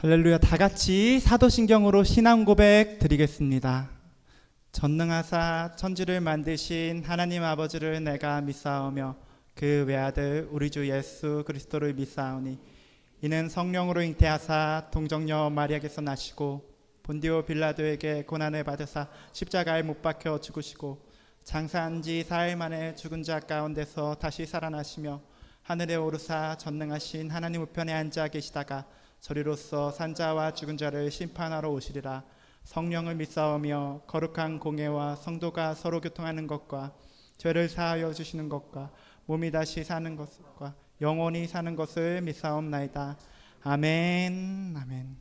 할렐루야. 다 같이 사도신경으로 신앙 고백 드리겠습니다. 전능하사 천지를 만드신 하나님 아버지를 내가 믿사오며 그 외아들 우리 주 예수 그리스도를 믿사오니 이는 성령으로 잉태하사 동정녀 마리아께서 나시고 본디오 빌라도에게 고난을 받으사 십자가에 못 박혀 죽으시고 장사한 지 4일 만에 죽은 자 가운데서 다시 살아나시며 하늘에 오르사 전능하신 하나님 우편에 앉아 계시다가 저리로서 산자와 죽은 자를 심판하러 오시리라. 성령을 믿사오며 거룩한 공예와 성도가 서로 교통하는 것과 죄를 사하여 주시는 것과 몸이 다시 사는 것과 영원히 사는 것을 믿사옵나이다. 아멘. 아멘.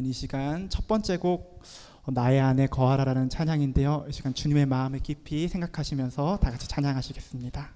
이 시간 첫 번째 곡 나의 안에 거하라라는 찬양인데요. 이 시간 주님의 마음을 깊이 생각하시면서 다 같이 찬양하시겠습니다.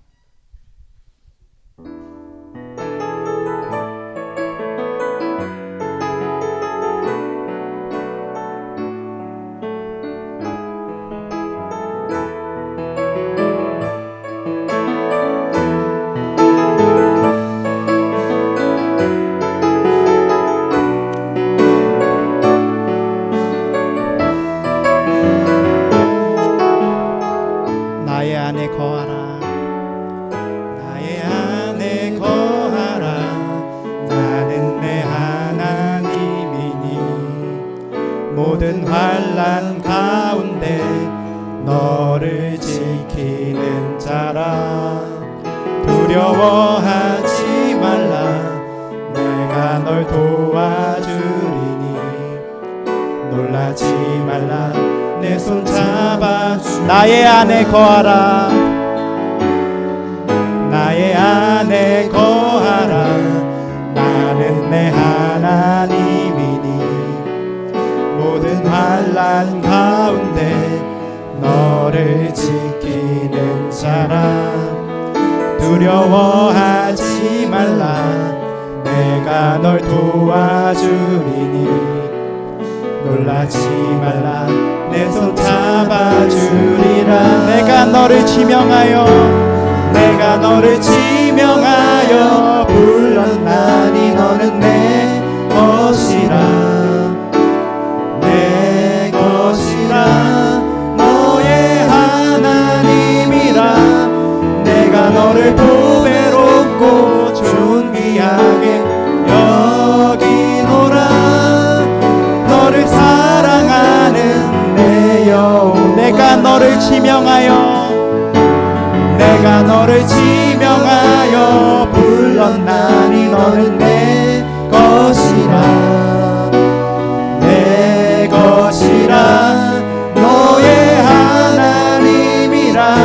모든 환난 가운데 너를 지키는 자라. 두려워하지 말라. 내가 널 도와주리니 놀라지 말라. 내 손 잡아주. 나의 안에 거하라. 나의 안에 거하라. 나는 내 하나님이니 모든 환난 가운데 너를 지키는 자라. 두려워하지 말라. 내가 널 도와주리니 놀라지 말라. 내 손 잡아주리라. 내가 너를 지명하여 불렀나니 너는 내 것이라. 내 것이라. 너의 하나님이라. 내가 너를 보배롭고 존귀하게 여기노라. 너를 사랑하는 내 영혼. 내가 너를 지명하여 불렀나니 너는 내 것이라. 내 것이라. 너의 하나님이라.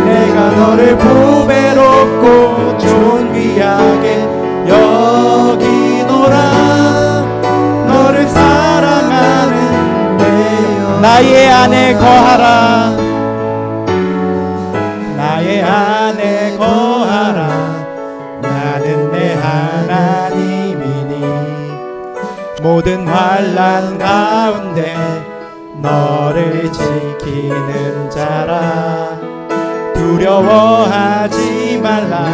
내가 너를 보배롭고 존귀하게 여기노라. 너를 사랑하는 내 영혼. 나의 안에 거하라. 나의 안에 거하라. 나는 내 하나님이니 모든 환난 가운데 너를 지키는 자라. 두려워하지 말라.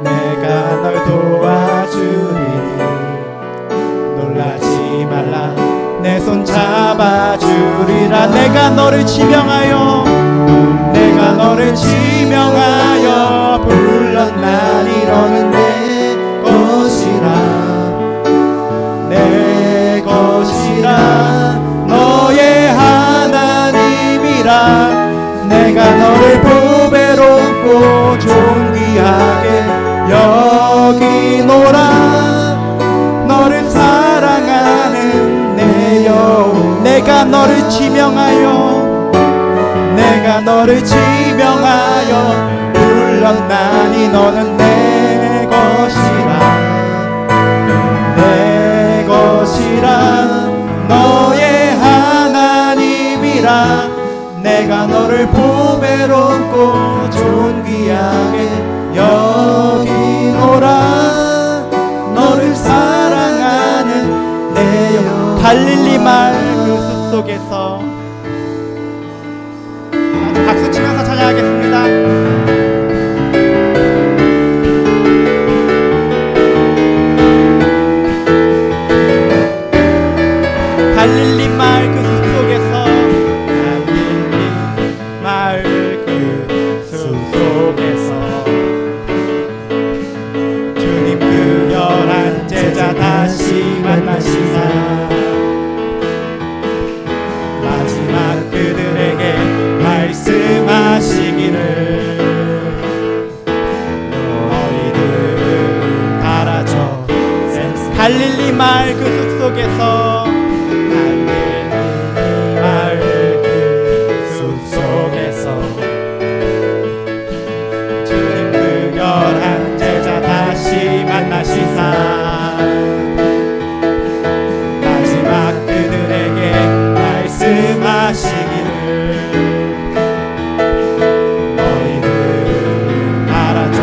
내가 널 도와주리니 놀라지 말라. 내 손 잡아주리라. 내가 너를 지명하여 불렀나니 너는 내 것이라. 내 것이라. 너의 하나님이라. 내가 너를 보배롭고 존귀하게 여기노라. 너를 사랑하는 내 영혼. 내가 너를 지명하여 불렀나니 너는 내 것이라. 내 것이라. 너의 하나님이라. 내가 너를 보배롭고 존귀하게 여기노라. 너를 사랑하는 내 영혼. 갈릴리 마을 그 숲속에서 박수 치면서 찬양하겠습니다. 갈릴리 마을 그 숲속에서 갈릴리 마을 그 숲속에서 주님 그 열한 제자 다시 만나시사 마지막 그들에게 말씀하시기를 너희들 달아져 갈릴리 마을 그 숲속에서 갈릴리 마을 그 숲속에서 주님 그 열한 제자 다시 만나시사 마지막 그들에게 말씀하시기를 너희들 알아줘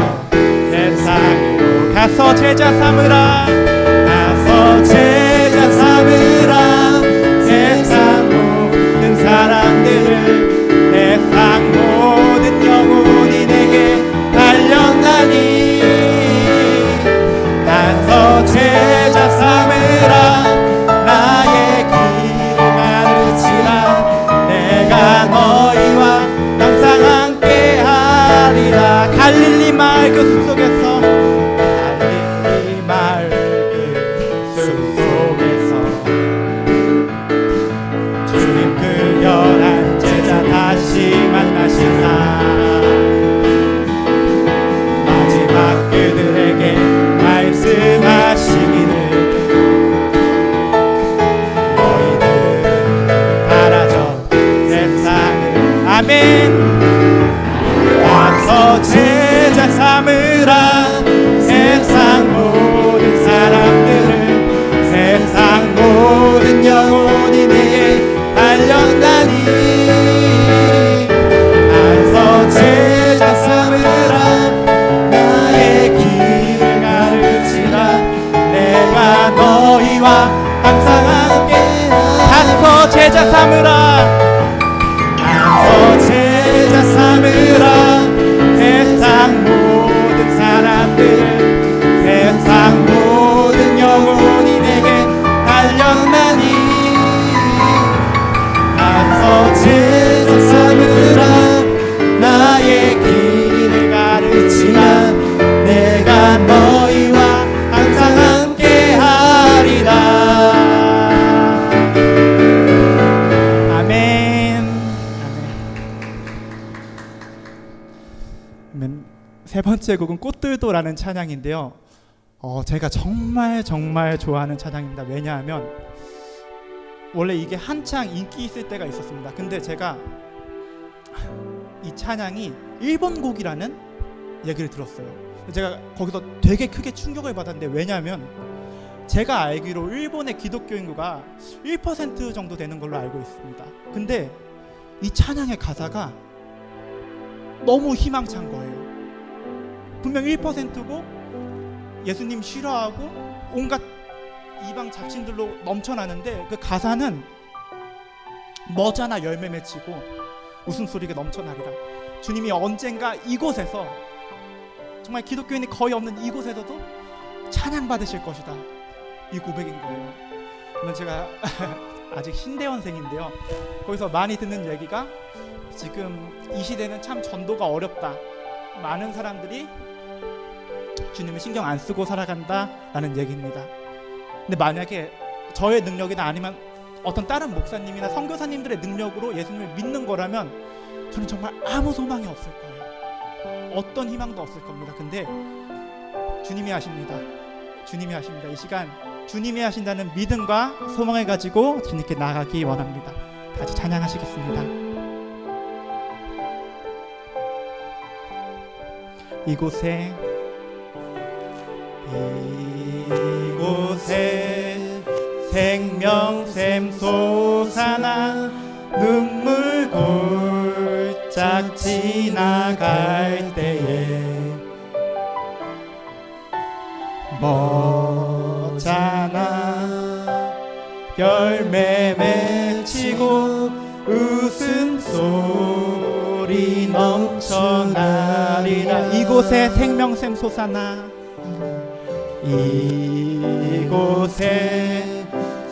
세상으로 가서 제자 삼으라 가서 제자 삼으라 세상 모든 사람들을 세상 모든 영혼이 내게 달려나니 가서 제자 삼으라 나의 길을 가르치라 내가 너희와 항상 함께 하리라 갈릴리 마을 그 숲속에서 갈릴리 마을 그 숲속에서 주님 그 열한 제자 다시 만나시사 마지막 그들에게 말씀하시기를 너희들 바라죠 세상을 아멘 와서 제자 삼으라 세상 모든 사람들을 세상 모든 영혼이 내게 달려나니 와서 제자 삼으라 나의 길을 가르치라 내가 너희와 항상 함께 가서 제자 삼으라 가서 제자 삼으라 세상 모든 사람들을 세상 모든 영혼이 내게 달려나니 가서 제자 삼으라 나의 길을 가르치라 내가 너희와 항상 함께 하리라 아멘 아멘 세 번째 곡은 꽃들도라는 찬양인데요 제가 정말 좋아하는 찬양입니다. 왜냐하면 원래 이게 한창 인기 있을 때가 있었습니다. 근데 제가 이 찬양이 일본 곡이라는 얘기를 들었어요. 제가 거기서 되게 크게 충격을 받았는데 왜냐하면 제가 알기로 일본의 기독교 인구가 1% 정도 되는 걸로 알고 있습니다. 근데 이 찬양의 가사가 너무 희망찬 거예요. 분명 1%고 예수님 싫어하고 온갖 이방 잡신들로 넘쳐나는데 그 가사는 머지않아 열매 맺히고 웃음소리가 넘쳐나리라. 주님이 언젠가 이곳에서 정말 기독교인이 거의 없는 이곳에서도 찬양받으실 것이다. 이 고백인 거예요. 물론 제가 아직 신대원생인데요. 거기서 많이 듣는 얘기가 지금 이 시대는 참 전도가 어렵다. 많은 사람들이 주님을 신경 안 쓰고 살아간다라는 얘기입니다. 근데 만약에 저의 능력이나 아니면 어떤 다른 목사님이나 선교사님들의 능력으로 예수님을 믿는 거라면 저는 정말 아무 소망이 없을 거예요. 어떤 희망도 없을 겁니다. 근데 주님이 하십니다. 주님이 하십니다. 이 시간 주님이 하신다는 믿음과 소망을 가지고 주님께 나아가기 원합니다. 같이 찬양하시겠습니다. 이곳에 생명샘 솟아나 눈물 골짝 지나갈 때에 머잖아 열매 맺히고 웃음소리 넘쳐나리라. 이곳에 생명샘 솟아나 이곳에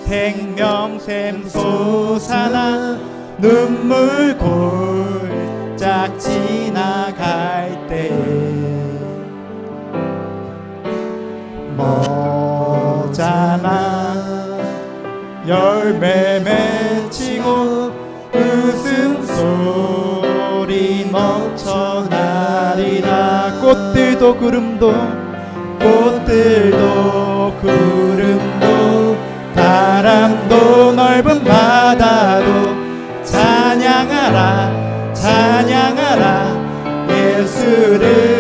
생명샘 솟아나 눈물 골짝 지나갈 때에 머자나 열매 맺히고 웃음소리 넘쳐나리라. 꽃들도 구름도 바람도 넓은 바다도 찬양하라 찬양하라 예수를.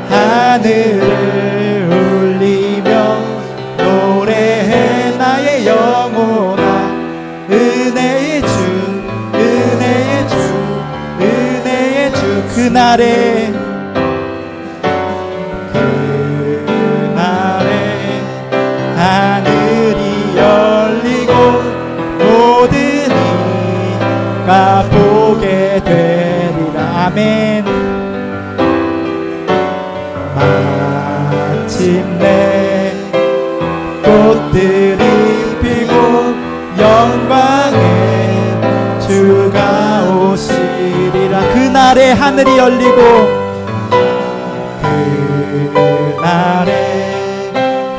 하늘을 울리며 노래해 나의 영혼아. 은혜의 주 은혜의 주 은혜의 주. 그날에 하늘이 열리고 모든 이가 보게 되리라. 아멘. 마침내 꽃들이 피고 영광의 주가 오시리라. 그날에 하늘이 열리고 그날에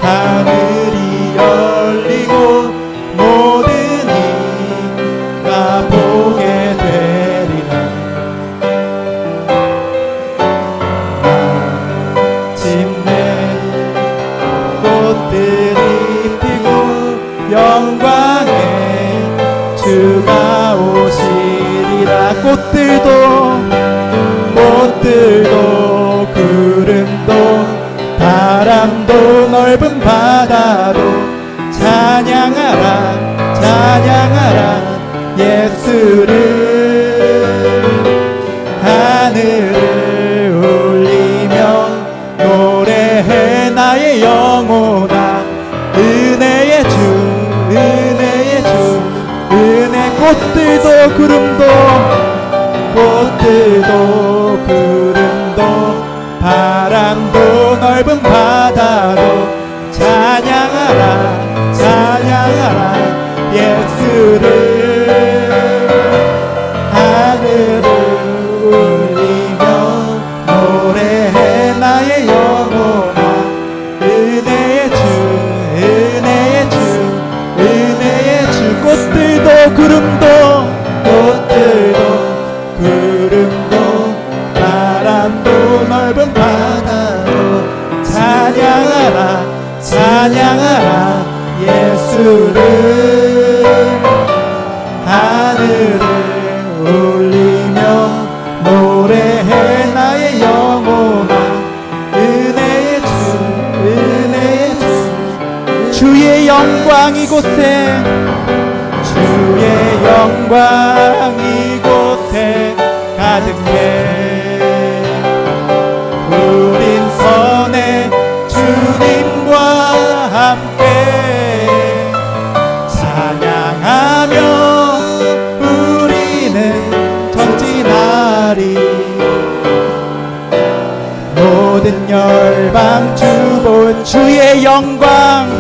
하늘이 열리고 모든 이가 보게 되리라. 마침내 꽃들이 피고 영광의 주가 오시리라. 꽃들도 구름도 바람도 넓은 바다도 찬양하라 찬양하라 예수를. 하늘을 울리며 노래해 나의 영혼아. 은혜의 주 은혜의 주 은혜. 꽃들도 구름도 바람도 넓은 바다도 찬양하라 찬양하라 예수를. 하늘을 울리며 노래해 나의 영혼아. 은혜의 주 은혜의 주 은혜의 주. 꽃들도 구름도 바람도 넓은 바다도 찬양하라 찬양하라 예수를. 하늘을 울리며 노래해 나의 영혼아. 은혜의 주 은혜의 주 주의 영광 이곳에 주의 영광 이곳에 가득해. 우린 선해 주님과 함께 찬양하며 우리는 전진하리. 모든 열방 주볼 주의 영광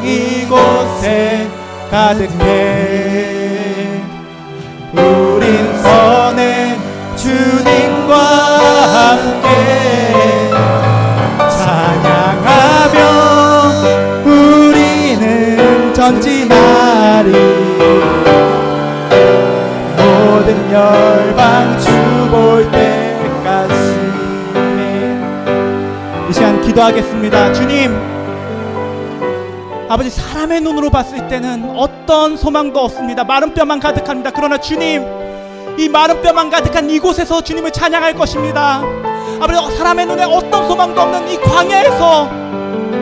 이곳에 가득해. 우린 선해 주님과 함께 찬양하며 우리는 전진하리. 모든 열방 주 볼 때까지. 이 시간 기도하겠습니다. 주님, 아버지, 사람의 눈으로 봤을 때는 어떤 소망도 없습니다. 마른 뼈만 가득합니다. 그러나 주님, 이 마른 뼈만 가득한 이곳에서 주님을 찬양할 것입니다. 아버지, 사람의 눈에 어떤 소망도 없는 이 광야에서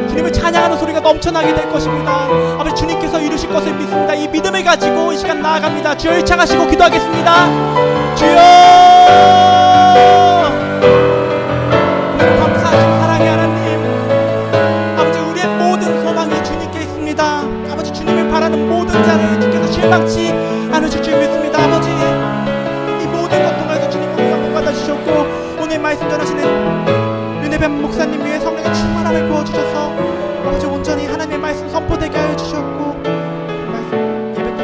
주님을 찬양하는 소리가 넘쳐나게 될 것입니다. 아버지, 주님께서 이루실 것을 믿습니다. 이 믿음을 가지고 이 시간 나아갑니다. 주여, 일창하시고 기도하겠습니다. 주여, 감사하신 사랑의 하나님, 아버지, 우리의 모든 소망이 주님께 있습니다. 아버지, 주님을 바라는 모든 자를 주께서 실망치 않으실 줄 믿습니다. 아버지, 이 모든 것 통해서 주님께서 영광 받아주셨고, 오늘 말씀 전하시는 윤혜변 목사님 위해서 은사를 부어주셔서 아버지 온전히 하나님의 말씀 선포되게 하여 주셨고 말씀 예배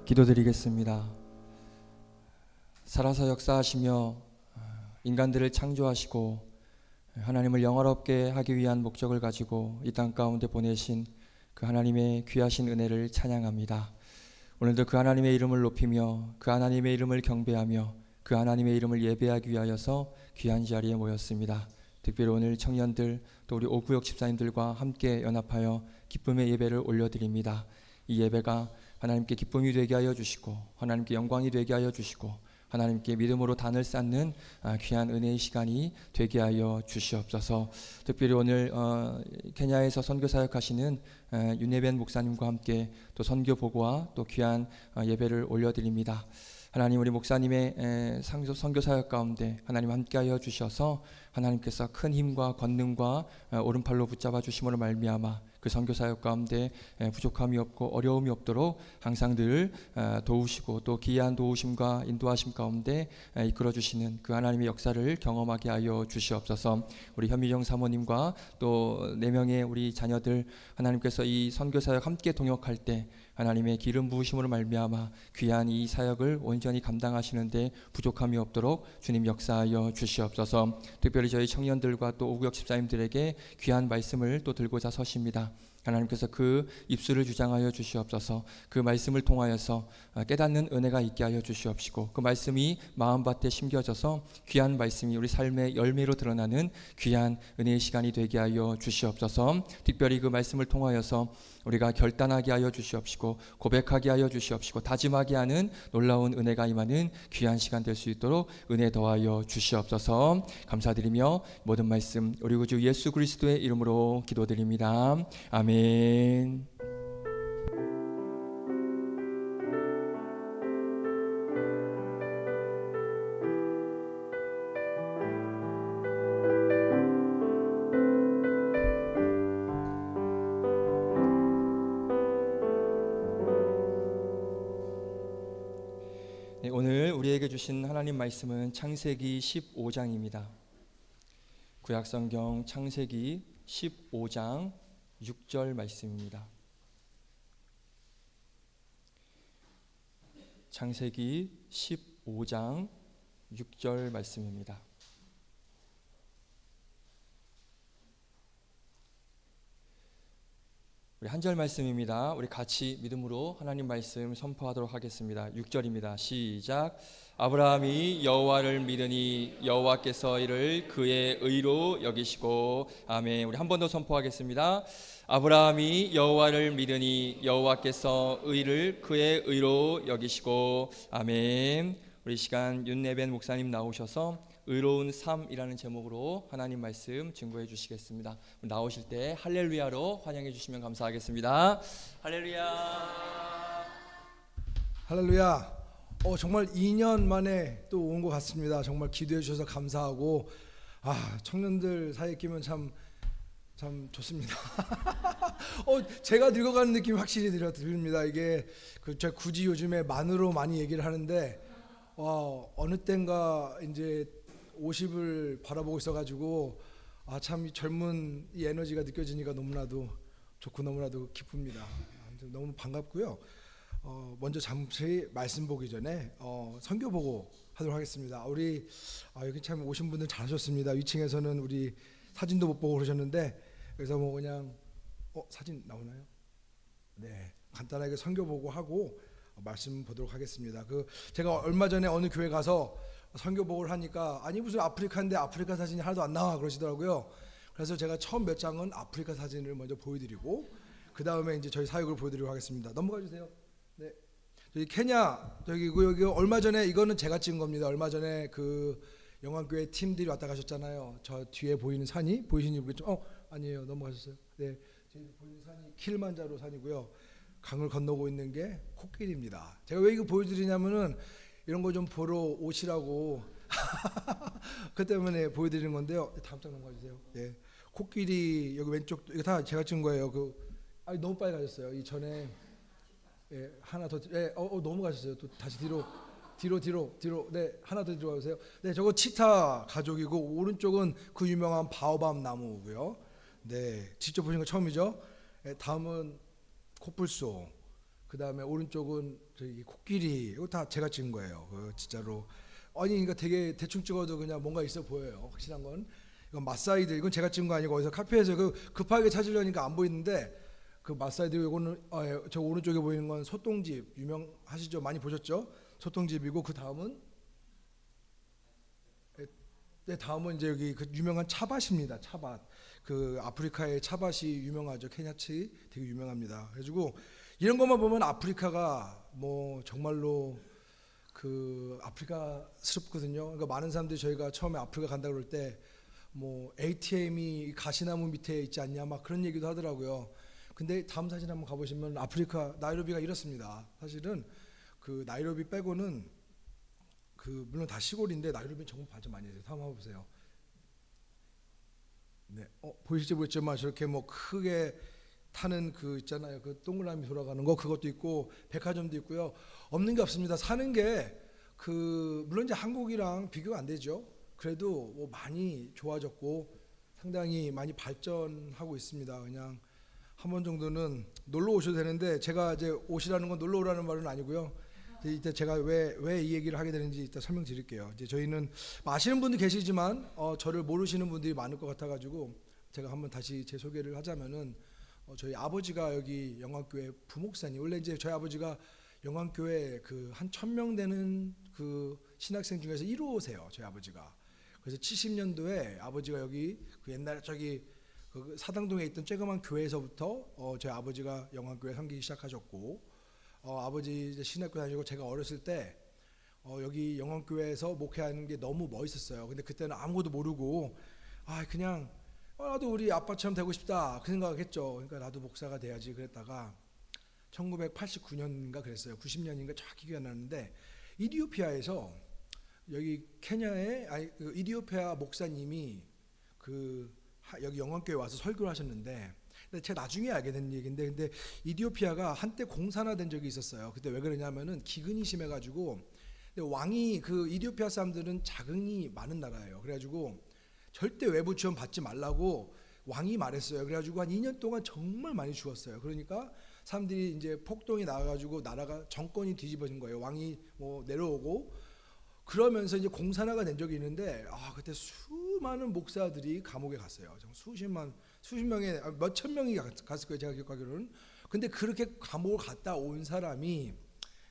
기도드리겠습니다. 살아서 역사하시며 인간들을 창조하시고 하나님을 영화롭게 하기 위한 목적을 가지고 이 땅 가운데 보내신 그 하나님의 귀하신 은혜를 찬양합니다. 오늘도 그 하나님의 이름을 높이며 그 하나님의 이름을 경배하며 그 하나님의 이름을 예배하기 위하여서 귀한 자리에 모였습니다. 특별히 오늘 청년들 또 우리 오구역 집사님들과 함께 연합하여 기쁨의 예배를 올려드립니다. 이 예배가 하나님께 기쁨이 되게 하여 주시고 하나님께 영광이 되게 하여 주시고 하나님께 믿음으로 단을 쌓는 귀한 은혜의 시간이 되게 하여 주시옵소서. 특별히 오늘 케냐에서 선교 사역하시는 윤예벤 목사님과 함께 또 선교 보고와 또 귀한 예배를 올려드립니다. 하나님, 우리 목사님의 선교 사역 가운데 하나님 함께하여 주셔서 하나님께서 큰 힘과 권능과 오른팔로 붙잡아 주심으로 말미암아 그 선교 사역 가운데 부족함이 없고 어려움이 없도록 항상 늘 도우시고 또 기이한 도우심과 인도하심 가운데 이끌어 주시는 그 하나님의 역사를 경험하게 하여 주시옵소서. 우리 현미정 사모님과 또 4명의 우리 자녀들 하나님께서 이 선교 사역 함께 동역할 때 하나님의 기름 부으심으로 말미암아 귀한 이 사역을 온전히 감당하시는데 부족함이 없도록 주님 역사하여 주시옵소서. 특별히 저희 청년들과 또 오구역 집사님들에게 귀한 말씀을 또 들고자 서십니다. 하나님께서 그 입술을 주장하여 주시옵소서. 그 말씀을 통하여서 깨닫는 은혜가 있게 하여 주시옵시고 그 말씀이 마음밭에 심겨져서 귀한 말씀이 우리 삶의 열매로 드러나는 귀한 은혜의 시간이 되게 하여 주시옵소서. 특별히 그 말씀을 통하여서 우리가 결단하게 하여 주시옵시고 고백하게 하여 주시옵시고 다짐하게 하는 놀라운 은혜가 임하는 귀한 시간 될 수 있도록 은혜 더하여 주시옵소서. 감사드리며 모든 말씀 우리 구주 예수 그리스도의 이름으로 기도드립니다. 아멘. 네, 오늘 우리에게 주신 하나님 말씀은 창세기 15장입니다. 구약성경 창세기 15장 6절 말씀입니다. 창세기 15장 6절 말씀입니다. 우리 한 절 말씀입니다. 우리 같이 믿음으로 하나님 말씀 선포하도록 하겠습니다. 6절입니다. 시작. 아브라함이 여호와를 믿으니 여호와께서 이를 그의 의로 여기시고. 아멘. 우리 한 번 더 선포하겠습니다. 아브라함이 여호와를 믿으니 여호와께서 의를 그의 의로 여기시고. 아멘. 우리 시간 윤예벤 목사님 나오셔서 의로운 삶이라는 제목으로 하나님 말씀 증거해 주시겠습니다. 나오실 때 할렐루야로 환영해 주시면 감사하겠습니다. 할렐루야. 할렐루야. 정말 2년 만에 또 온 것 같습니다. 정말 기도해 주셔서 감사하고 청년들 사이에 끼면 참 좋습니다. 제가 늙어가는 느낌이 확실히 들립니다. 이게 제가 굳이 요즘에 만으로 많이 얘기를 하는데 어느 땐가 이제 50을 바라보고 있어가지고 참 이 젊은 이 에너지가 느껴지니까 너무나도 좋고 너무나도 기쁩니다. 너무 반갑고요. 먼저 잠시 말씀 보기 전에 선교 보고 하도록 하겠습니다. 우리 여기 참 오신 분들 잘하셨습니다. 위층에서는 우리 사진도 못 보고 그러셨는데 그래서 뭐 그냥 사진 나오나요? 네, 간단하게 선교 보고 하고 말씀 보도록 하겠습니다. 제가 얼마 전에 어느 교회 가서 선교복을 하니까 아니 무슨 아프리카인데 아프리카 사진이 하나도 안 나와 그러시더라고요. 그래서 제가 처음 몇 장은 아프리카 사진을 먼저 보여드리고 그 다음에 이제 저희 사역을 보여드리도록 하겠습니다. 넘어가 주세요. 네, 저기 케냐 여기 얼마 전에 이거는 제가 찍은 겁니다. 얼마 전에 그 영광교회 팀들이 왔다 가셨잖아요. 저 뒤에 보이는 산이 보이시는지 모르겠지만 아니에요. 넘어가셨어요. 네, 지금 보이는 산이 킬만자로 산이고요. 강을 건너고 있는 게 코끼리입니다. 제가 왜 이거 보여드리냐면은 이런 거 좀 보러 오시라고 그 때문에 보여드리는 건데요. 다음 장 넘어가 주세요. 예, 코끼리 여기 왼쪽 이거 다 제가 찍은 거예요. 아니 너무 빨리 가셨어요. 이 전에 하나 더 너무 가셨어요. 또 다시 뒤로 네 하나 더 뒤로 가세요. 네 저거 치타 가족이고 오른쪽은 그 유명한 바오밤 나무고요. 네 직접 보신 거 처음이죠. 네, 다음은 코뿔소. 그 다음에 오른쪽은 저기 코끼리. 이거 다 제가 찍은 거예요. 진짜로. 아니 그러니까 되게 대충 찍어도 그냥 뭔가 있어 보여요. 확실한 건 이건 마사이들. 이건 제가 찍은 거 아니고 어디서 카페에서 급하게 찾으려니까 안 보이는데 그 마사이들. 이거는 저 오른쪽에 보이는 건 소똥집 유명하시죠? 많이 보셨죠? 소똥집이고 그 다음은 다음은 이제 여기 그 유명한 차밭입니다. 차밭. 그 아프리카의 차밭이 유명하죠. 케냐치 되게 유명합니다. 그래가지고 이런 것만 보면 아프리카가 뭐 정말로 그 아프리카스럽거든요. 그러니까 많은 사람들이 저희가 처음에 아프리카 간다 그럴 때 뭐 ATM이 가시나무 밑에 있지 않냐 막 그런 얘기도 하더라고요. 근데 다음 사진 한번 가보시면 아프리카 나이로비가 이렇습니다. 사실은 그 나이로비 빼고는 그 물론 다 시골인데 나이로비는 정말 발전 많이 해요. 한번 보세요. 네, 보이실지 모르겠지만 저렇게 뭐 크게 타는 그 있잖아요. 그 동그라미 돌아가는 거 그것도 있고 백화점도 있고요. 없는 게 없습니다. 사는 게 그 물론 이제 한국이랑 비교가 안 되죠. 그래도 뭐 많이 좋아졌고 상당히 많이 발전하고 있습니다. 그냥 한 번 정도는 놀러 오셔도 되는데 제가 이제 오시라는 건 놀러 오라는 말은 아니고요. 이때 제가 왜 이 얘기를 하게 되는지 이따 설명드릴게요. 이제 저희는 아시는 분도 계시지만 저를 모르시는 분들이 많을 것 같아가지고 제가 한번 다시 제 소개를 하자면은 저희 아버지가 여기 영광교회 부목사님. 원래 이제 저희 아버지가 영광교회 그 한 1,000명 되는 그 신학생 중에서 1호세요. 저희 아버지가. 그래서 70년도에 아버지가 여기 그 옛날에 저기 그 사당동에 있던 쬐그만 교회에서부터 저희 아버지가 영광교회 섬기기 시작하셨고 아버지 이제 신학교 다니고 제가 어렸을 때 여기 영광교회에서 목회하는 게 너무 멋있었어요. 근데 그때는 아무것도 모르고 그냥 나도 우리 아빠처럼 되고 싶다 그 생각했죠. 그러니까 나도 목사가 돼야지 그랬다가 1989년인가 그랬어요. 90년인가 정확히 기억이 안 나는데 이디오피아에서 여기 케냐에 그 이디오피아 목사님이 그 여기 영광교회 와서 설교를 하셨는데 근데 제가 나중에 알게 된 얘기인데 근데 이디오피아가 한때 공산화된 적이 있었어요. 그때 왜 그러냐면은 기근이 심해가지고 근데 왕이 그 이디오피아 사람들은 자금이 많은 나라예요. 그래가지고 절대 외부 지원 받지 말라고 왕이 말했어요. 그래가지고 한 2년 동안 정말 많이 죽었어요. 그러니까 사람들이 이제 폭동이 나와가지고 나라가 정권이 뒤집어진 거예요. 왕이 뭐 내려오고 그러면서 이제 공산화가 된 적이 있는데 그때 수많은 목사들이 감옥에 갔어요. 수십 명의 몇천 명이 갔을 거예요. 제가 기억하기로는. 근데 그렇게 감옥을 갔다 온 사람이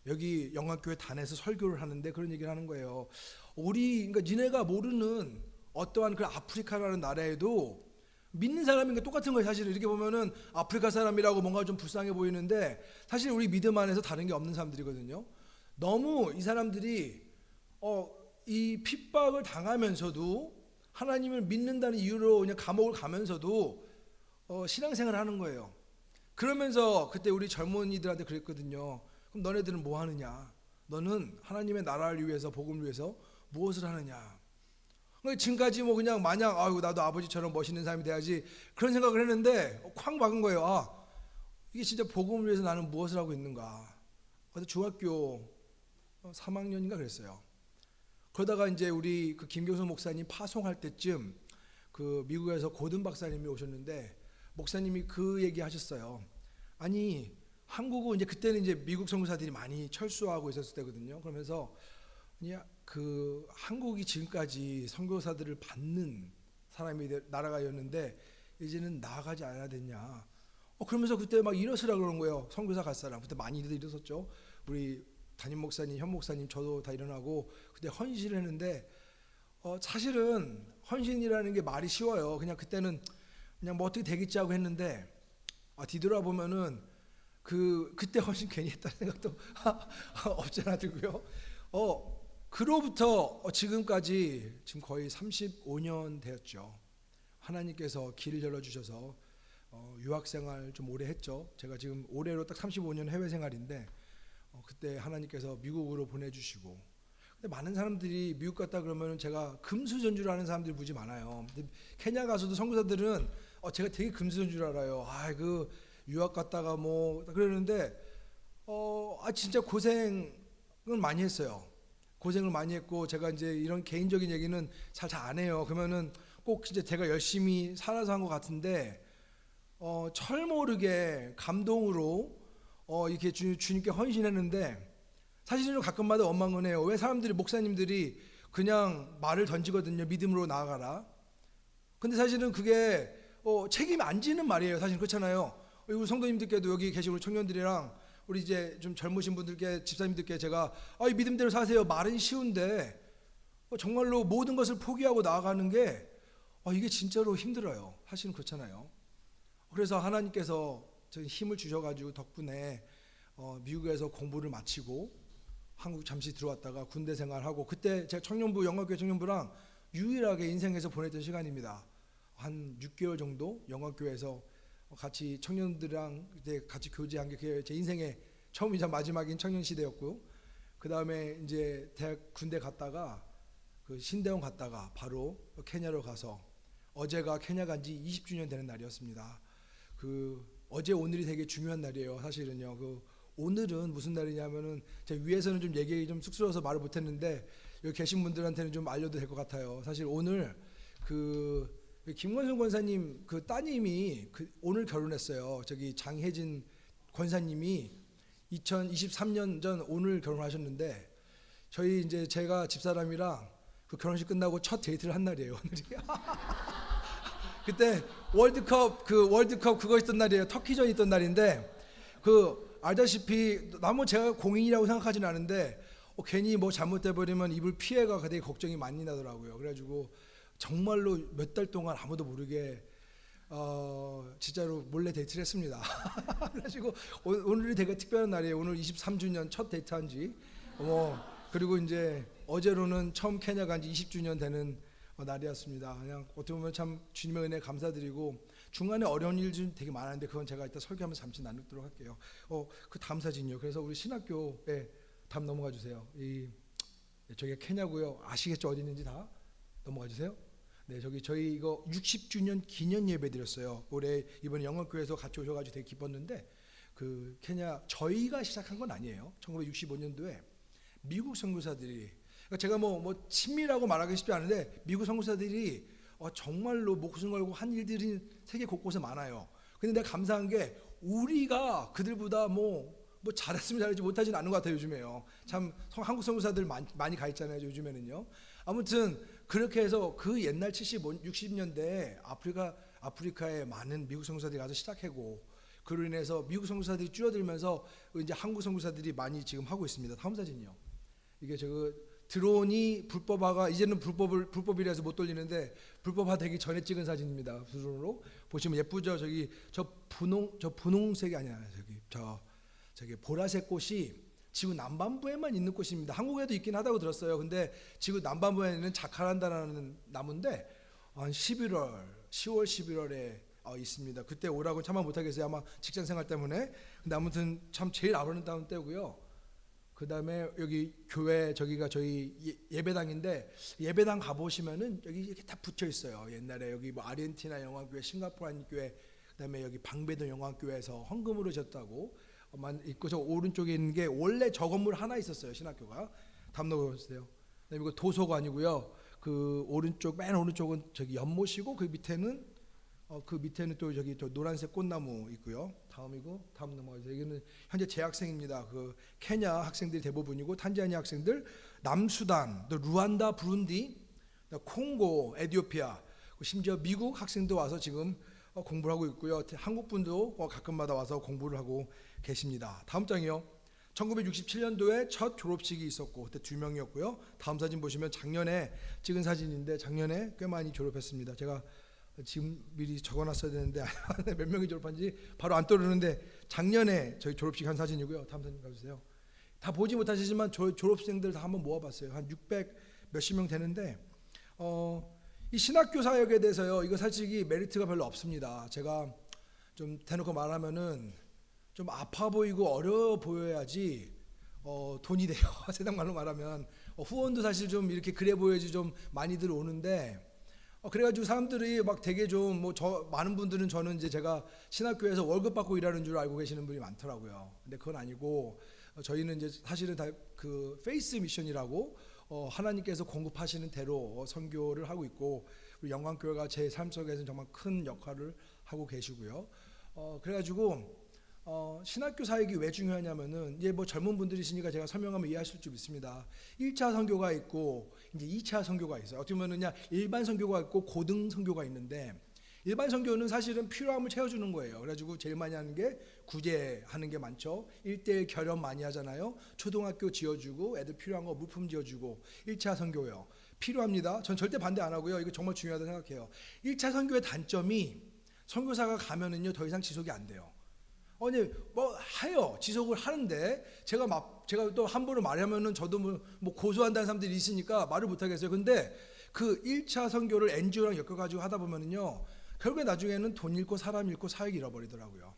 여기 영광교회 단에서 설교를 하는데 그런 얘기를 하는 거예요. 그러니까 니네가 모르는 어떠한 그 아프리카라는 나라에도 믿는 사람인 게 똑같은 거예요. 사실 이렇게 보면은 아프리카 사람이라고 뭔가 좀 불쌍해 보이는데 사실 우리 믿음 안에서 다른 게 없는 사람들이거든요. 너무 이 사람들이 이 핍박을 당하면서도 하나님을 믿는다는 이유로 그냥 감옥을 가면서도 신앙생활을 하는 거예요. 그러면서 그때 우리 젊은이들한테 그랬거든요. 그럼 너네들은 뭐 하느냐? 너는 하나님의 나라를 위해서 복음을 위해서 무엇을 하느냐? 지금까지 뭐 그냥 마냥 나도 아버지처럼 멋있는 사람이 돼야지 그런 생각을 했는데 쾅 박은 거예요. 이게 진짜 복음을 위해서 나는 무엇을 하고 있는가? 그래서 중학교 3학년인가 그랬어요. 그러다가 이제 우리 그 김경수 목사님 파송할 때쯤 그 미국에서 고든 박사님이 오셨는데 목사님이 그 얘기 하셨어요. 아니 한국은 이제 그때는 이제 미국 선교사들이 많이 철수하고 있었을 때거든요. 그러면서 그 한국이 지금까지 선교사들을 받는 나라가였는데 이제는 나아가지 않아야 되냐. 그러면서 그때 막 일어서라 그러는 거예요. 선교사 갈 사람. 그때 많이들 일어섰죠. 우리 담임 목사님, 현 목사님, 저도 다 일어나고 그때 헌신을 했는데 사실은 헌신이라는 게 말이 쉬워요. 그냥 그때는 그냥 뭐 어떻게 되겠지 하고 했는데 뒤돌아보면은 그때 헌신 괜히 했다는 생각도 없지 않아 들고요. 그로부터 지금까지 지금 거의 35년 되었죠. 하나님께서 길을 열어주셔서 유학생활 좀 오래 했죠. 제가 지금 올해로 딱 35년 해외 생활인데 그때 하나님께서 미국으로 보내주시고, 근데 많은 사람들이 미국 갔다 그러면 제가 금수저인 하는 사람들이 무지 많아요. 근데 케냐 가서도 선교사들은 제가 되게 금수저인 줄 알아요. 그 유학 갔다가 뭐 그러는데 진짜 고생을 많이 했어요. 고생을 많이 했고, 제가 이제 이런 개인적인 얘기는 잘 안 해요. 그러면은 꼭 진짜 제가 열심히 살아서 한 것 같은데 철모르게 감동으로 이렇게 주님께 헌신했는데, 사실은 가끔마다 원망은 해요. 왜 사람들이, 목사님들이 그냥 말을 던지거든요. 믿음으로 나아가라. 근데 사실은 그게 책임이 안 지는 말이에요. 사실 그렇잖아요. 우리 성도님들께도, 여기 계신 우리 청년들이랑 우리 이제 좀 젊으신 분들께, 집사님들께 제가 이 믿음대로 사세요 말은 쉬운데 정말로 모든 것을 포기하고 나아가는 게 이게 진짜로 힘들어요. 사실은 그렇잖아요. 그래서 하나님께서 저희 힘을 주셔가지고 덕분에 미국에서 공부를 마치고 한국 잠시 들어왔다가 군대 생활하고, 그때 제가 청년부, 영화교회 청년부랑 유일하게 인생에서 보냈던 시간입니다. 한 6개월 정도 영화교회에서 같이 청년들이랑 그때 같이 교제한 게 그게 제 인생의 처음이자 마지막인 청년 시대였고, 그 다음에 이제 대학 군대 갔다가 그 신대원 갔다가 바로 케냐로 가서, 어제가 케냐 간지 20주년 되는 날이었습니다. 어제 오늘이 되게 중요한 날이에요. 사실은요. 오늘은 무슨 날이냐면은 제가 위에서는 좀 얘기 좀 쑥스러워서 말을 못했는데 여기 계신 분들한테는 좀 알려도 될 것 같아요. 사실 오늘 김권순 권사님 따님이 오늘 결혼했어요. 저기 장혜진 권사님이 2023년 전 오늘 결혼하셨는데, 저희 이제 제가 집사람이랑 그 결혼식 끝나고 첫 데이트를 한 날이에요. 오늘이. 그때 월드컵 그거 있던 날이에요. 터키전 있던 날인데, 알다시피 제가 공인이라고 생각하진 않은데 괜히 뭐 잘못돼 버리면 입을 피해가 되게 걱정이 많이 나더라고요. 그래가지고 정말로 몇 달 동안 아무도 모르게 진짜로 몰래 데이트를 했습니다. 그래가지고 오늘이 되게 특별한 날이에요. 오늘 23주년 첫 데이트한지 그리고 이제 어제로는 처음 케냐 간지 20주년 되는 날이었습니다. 그냥 어떻게 보면 참 주님의 은혜 감사드리고, 중간에 어려운 일좀 되게 많았는데 그건 제가 이따 설교하면서 잠시 나누도록 할게요. 그 다음 사진이요. 그래서 우리 신학교에 다음 넘어가 주세요. 저기 케냐고요. 아시겠죠? 어디 있는지 다 넘어가 주세요. 네, 저희 이거 60주년 기념 예배 드렸어요. 올해 이번에 영어교회에서 같이 오셔가지고 되게 기뻤는데, 케냐 저희가 시작한 건 아니에요. 1965년도에 미국 선교사들이, 그러니까 제가 뭐 친밀하고 말하기 쉽지 않은데 미국 선교사들이 정말로 목숨 걸고 한 일들이 세계 곳곳에 많아요. 근데 내가 감사한 게 우리가 그들보다 뭐 잘했으면 잘하지 못하진 않은 것 같아요. 요즘에요. 참 한국 선교사들 많이 가 있잖아요. 요즘에는요. 아무튼 그렇게 해서 그 옛날 60년대에 아프리카에 많은 미국 선교사들이 가서 시작하고, 그로 인해서 미국 선교사들이 줄어들면서 이제 한국 선교사들이 많이 지금 하고 있습니다. 다음 사진이요. 이게 드론이 불법화가, 이제는 불법이라서 못 돌리는데 불법화 되기 전에 찍은 사진입니다. 드론으로 보시면 예쁘죠. 저 분홍색이 아니라 저기 보라색 꽃이 지구 남반부에만 있는 꽃입니다. 한국에도 있긴 하다고 들었어요. 근데 지구 남반부에는 자카란다라는 나무인데 한 10월 11월에 있습니다. 그때 오라고 참아 못하겠어요. 아마 직장 생활 때문에. 근데 아무튼 참 제일 아름다운 때고요. 그 다음에 여기 교회, 저기가 저희 예배당인데, 예배당 가보시면은 여기 이렇게 다 붙여 있어요. 옛날에 여기 뭐 아르헨티나 영화교회, 싱가포르 한교회, 그 다음에 여기 방배동 영화교회에서 헌금으로 졌다고 있고, 저 오른쪽에 있는 게 원래 저 건물 하나 있었어요. 신학교가. 다음 넘어보세요. 그다음에 이거 도서관이고요. 맨 오른쪽은 저기 연못이고, 그 밑에는 또 저기 또 노란색 꽃나무 있고요. 다음 넘어가세요. 여기는 현재 재학생입니다. 케냐 학생들이 대부분이고, 탄자니아 학생들, 남수단, 또 루안다, 부룬디, 콩고, 에티오피아, 심지어 미국 학생도 와서 지금 공부를 하고 있고요. 한국 분도 가끔마다 와서 공부를 하고 계십니다. 다음 장이요. 1967년도에 첫 졸업식이 있었고 그때 2명이었고요. 다음 사진 보시면 작년에 찍은 사진인데 작년에 꽤 많이 졸업했습니다. 제가 지금 미리 적어놨어야 되는데 몇 명이 졸업한지 바로 안 떠오르는데 작년에 저희 졸업식 한 사진이고요. 다음 사진 가주세요. 다 보지 못하시지만 졸업생들 다 한번 모아봤어요. 한 600 몇십 명 되는데 이 신학교 사역에 대해서요. 이거 솔직히 메리트가 별로 없습니다. 제가 좀 대놓고 말하면은 좀 아파 보이고 어려워 보여야지 돈이 돼요. 세상 말로 말하면 후원도 사실 좀 이렇게 그래 보여야지 좀 많이들 오는데 그래가지고 사람들이 막 되게 좀 많은 분들은 저는 이제 제가 신학교에서 월급 받고 일하는 줄 알고 계시는 분이 많더라고요. 근데 그건 아니고 저희는 이제 사실은 다 그 페이스 미션이라고 하나님께서 공급하시는 대로 선교를 하고 있고 우리 영광교회가 제 삶 속에서는 정말 큰 역할을 하고 계시고요. 그래가지고 신학교 사역이 왜 중요하냐면은 이제 뭐 젊은 분들이시니까 제가 설명하면 이해하실 줄 믿습니다. 1차 선교가 있고 이제 2차 선교가 있어요. 어떻게 보면은 일반 선교가 있고 고등 선교가 있는데 일반 선교는 사실은 필요함을 채워주는 거예요. 그래가지고 제일 많이 하는 게 구제하는 게 많죠. 1:1 결연 많이 하잖아요. 초등학교 지어주고 애들 필요한 거 물품 지어주고 1차 선교요. 필요합니다. 전 절대 반대 안 하고요. 이거 정말 중요하다고 생각해요. 1차 선교의 단점이 선교사가 가면은요 더 이상 지속이 안 돼요. 아니 뭐 해요. 지속을 하는데 제가 또 함부로 말하면은 저도 뭐 고소한다는 사람들이 있으니까 말을 못 하겠어요. 근데 그 1차 선교를 NGO랑 엮어가지고 하다 보면은요 결국에 나중에는 돈 잃고 사람 잃고 사역 잃어버리더라고요.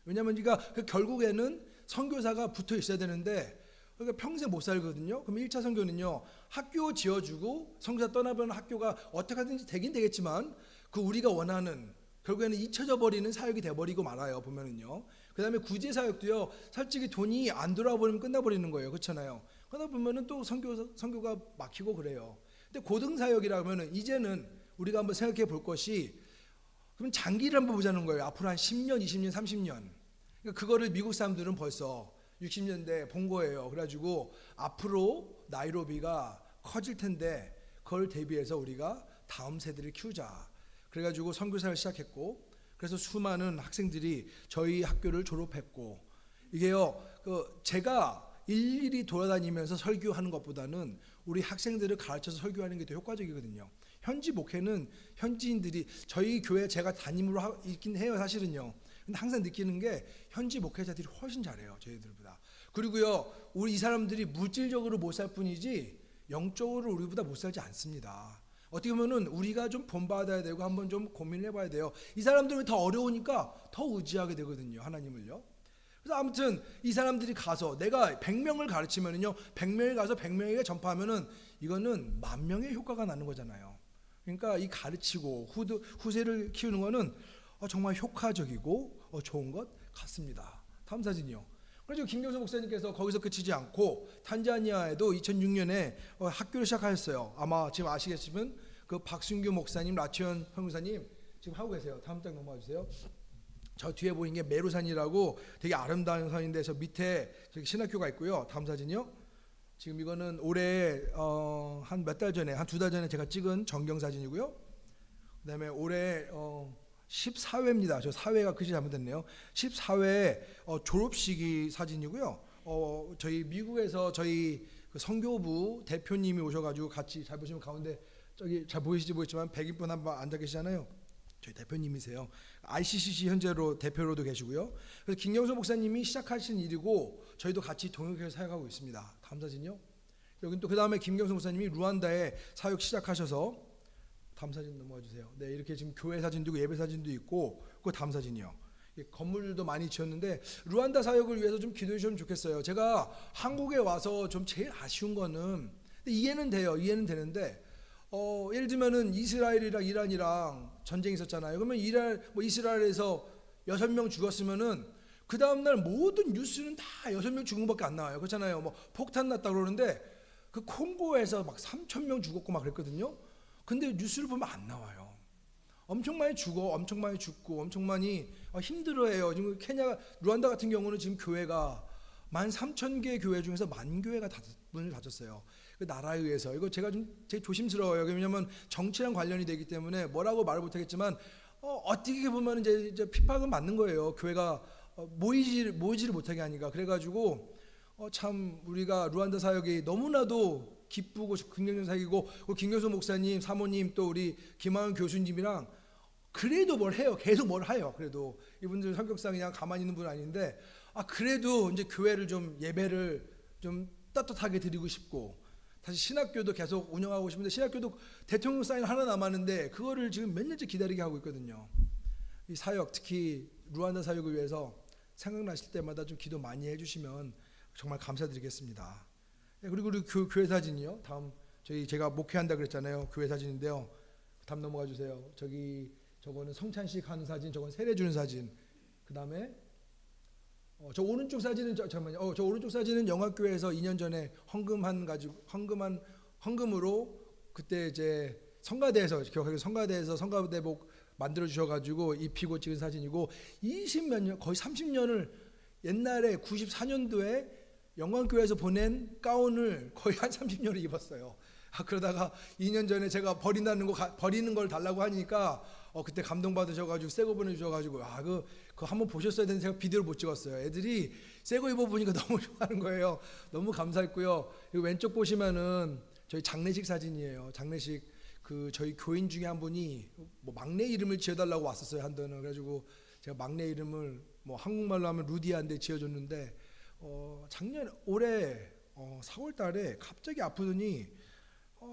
왜냐하면 그 결국에는 선교사가 붙어 있어야 되는데 그러니까 평생 못 살거든요. 그럼 1차 선교는요 학교 지어주고 선교사 떠나면 학교가 어떻게 하든지 되긴 되겠지만 그 우리가 원하는 결국에는 잊혀져 버리는 사역이 돼버리고 말아요. 보면은요. 그 다음에 구제 사역도요 솔직히 돈이 안 돌아버리면 끝나버리는 거예요. 그렇잖아요. 그러다 보면은 또 선교가 막히고 그래요. 근데 고등 사역이라면은 이제는 우리가 한번 생각해 볼 것이 그럼 장기를 한번 보자는 거예요. 앞으로 한 10년, 20년, 30년. 그러니까 그거를 미국 사람들은 벌써 60년대 본 거예요. 그래가지고 앞으로 나이로비가 커질 텐데 그걸 대비해서 우리가 다음 세대를 키우자. 그래가지고 선교사를 시작했고 그래서 수많은 학생들이 저희 학교를 졸업했고 이게요 제가 일일이 돌아다니면서 설교하는 것보다는 우리 학생들을 가르쳐서 설교하는 게 더 효과적이거든요. 현지 목회는 현지인들이 저희 교회 제가 담임으로 있긴 해요 사실은요. 근데 항상 느끼는 게 현지 목회자들이 훨씬 잘해요 저희들보다. 그리고요 우리 이 사람들이 물질적으로 못 살 뿐이지 영적으로 우리보다 못 살지 않습니다. 어떻게 보면은 우리가 좀 본받아야 되고 한번 좀 고민을 해봐야 돼요. 이 사람들은 더 어려우니까 더 의지하게 되거든요 하나님을요. 그래서 아무튼 이 사람들이 가서 내가 100명을 가르치면은요 100명이 가서 100명에게 전파하면은 이거는 10,000명의 효과가 나는 거잖아요. 그러니까 이 가르치고 후세를 키우는 거는 정말 효과적이고 좋은 것 같습니다. 다음 사진이요. 그래서 김경수 목사님께서 거기서 그치지 않고 탄자니아에도 2006년에 학교를 시작하셨어요. 아마 지금 아시겠지만 그 박순규 목사님, 라치현 형사님 지금 하고 계세요. 다음 장 넘어가 주세요. 저 뒤에 보이는 게 메루산이라고 되게 아름다운 산인데 저 밑에 저기 신학교가 있고요. 다음 사진이요. 지금 이거는 올해 한 몇 달 전에 한 2달 전에 제가 찍은 전경 사진이고요. 그다음에 올해 14회입니다. 저 4회가 글씨 잘못됐네요. 14회 졸업식이 사진이고요. 저희 미국에서 저희 그 선교부 대표님이 오셔가지고 같이 잘 보시면 가운데 저기 잘 보이실지 모르겠지만 백인분 한 분 앉아 계시잖아요. 저희 대표님이세요. ICCC 현재로 대표로도 계시고요. 그래서 김경수 목사님이 시작하신 일이고 저희도 같이 동역해서 사역하고 있습니다. 다음 사진요. 여기 또 그 다음에 김경수 목사님이 루안다에 사역 시작하셔서 다음 사진 넘어가 주세요. 네, 이렇게 지금 교회 사진도 있고 예배 사진도 있고 그 다음 사진이요. 건물들도 많이 지었는데 루안다 사역을 위해서 좀 기도해 주시면 좋겠어요. 제가 한국에 와서 좀 제일 아쉬운 거는 이해는 돼요. 이해는 되는데 예를 들면은 이스라엘이랑 이란이랑 전쟁이 있었잖아요. 그러면 이스라엘에서 6명 죽었으면은 그 다음 날 모든 뉴스는 다 6명 죽은 것밖에 안 나와요. 그렇잖아요. 뭐 폭탄 났다 그러는데 그 콩고에서 막 3,000명 죽었고 막 그랬거든요. 근데 뉴스를 보면 안 나와요. 엄청 많이 죽어, 엄청 많이 죽고, 엄청 많이 힘들어해요. 지금 케냐, 루안다 같은 경우는 지금 교회가 13,000개 교회 중에서 10,000교회가 문을 닫았어요. 그 나라에 의해서. 이거 제가 좀 되게 조심스러워요. 왜냐하면 정치랑 관련이 되기 때문에 뭐라고 말을 못하겠지만 어떻게 보면 이제 핍박은 맞는 거예요. 교회가 모이지를 못하게 하니까. 그래가지고 참 우리가 루안다 사역이 너무나도 기쁘고 긍정적 사역이고, 김경수 목사님, 사모님, 또 우리 김하은 교수님이랑 그래도 뭘 해요. 계속 뭘 해요. 그래도 이분들 성격상 그냥 가만히 있는 분 아닌데, 그래도 이제 교회를 좀, 예배를 좀 따뜻하게 드리고 싶고, 다시 신학교도 계속 운영하고 싶은데, 신학교도 대통령 사인 하나 남았는데 그거를 지금 몇 년째 기다리게 하고 있거든요. 이 사역, 특히 루안다 사역을 위해서 생각나실 때마다 좀 기도 많이 해주시면 정말 감사드리겠습니다. 그리고 우리 교회 사진이요. 다음 제가 목회한다 그랬잖아요. 교회 사진인데요. 다음 넘어가 주세요. 저거는 성찬식 하는 사진, 저건 세례 주는 사진. 그 다음에 저 오른쪽 사진은 잠깐만요. 저 오른쪽 사진은 영화교회에서 2년 전에 헌금으로 그때 이제 성가대에서, 기억하기로 성가대에서 성가대복 만들어 주셔가지고 입히고 찍은 사진이고, 20몇 년, 거의 30년을 옛날에 94년도에 영광교회에서 보낸 가운을 거의 한 30년을 입었어요. 그러다가 2년 전에 제가 버리는 걸 달라고 하니까 그때 감동받으셔가지고 새거 보내주셔가지고 그거 한번 보셨어야 되는데 제가 비디오를 못 찍었어요. 애들이 새거 입어보니까 너무 좋아하는 거예요. 너무 감사했고요. 그리고 왼쪽 보시면은 저희 장례식 사진이에요. 장례식 저희 교인 중에 한 분이 뭐 막내 이름을 지어달라고 왔었어요, 한동안. 그래가지고 제가 막내 이름을 뭐 한국말로 하면 루디아인데 지어줬는데, 올해 4월달에 갑자기 아프더니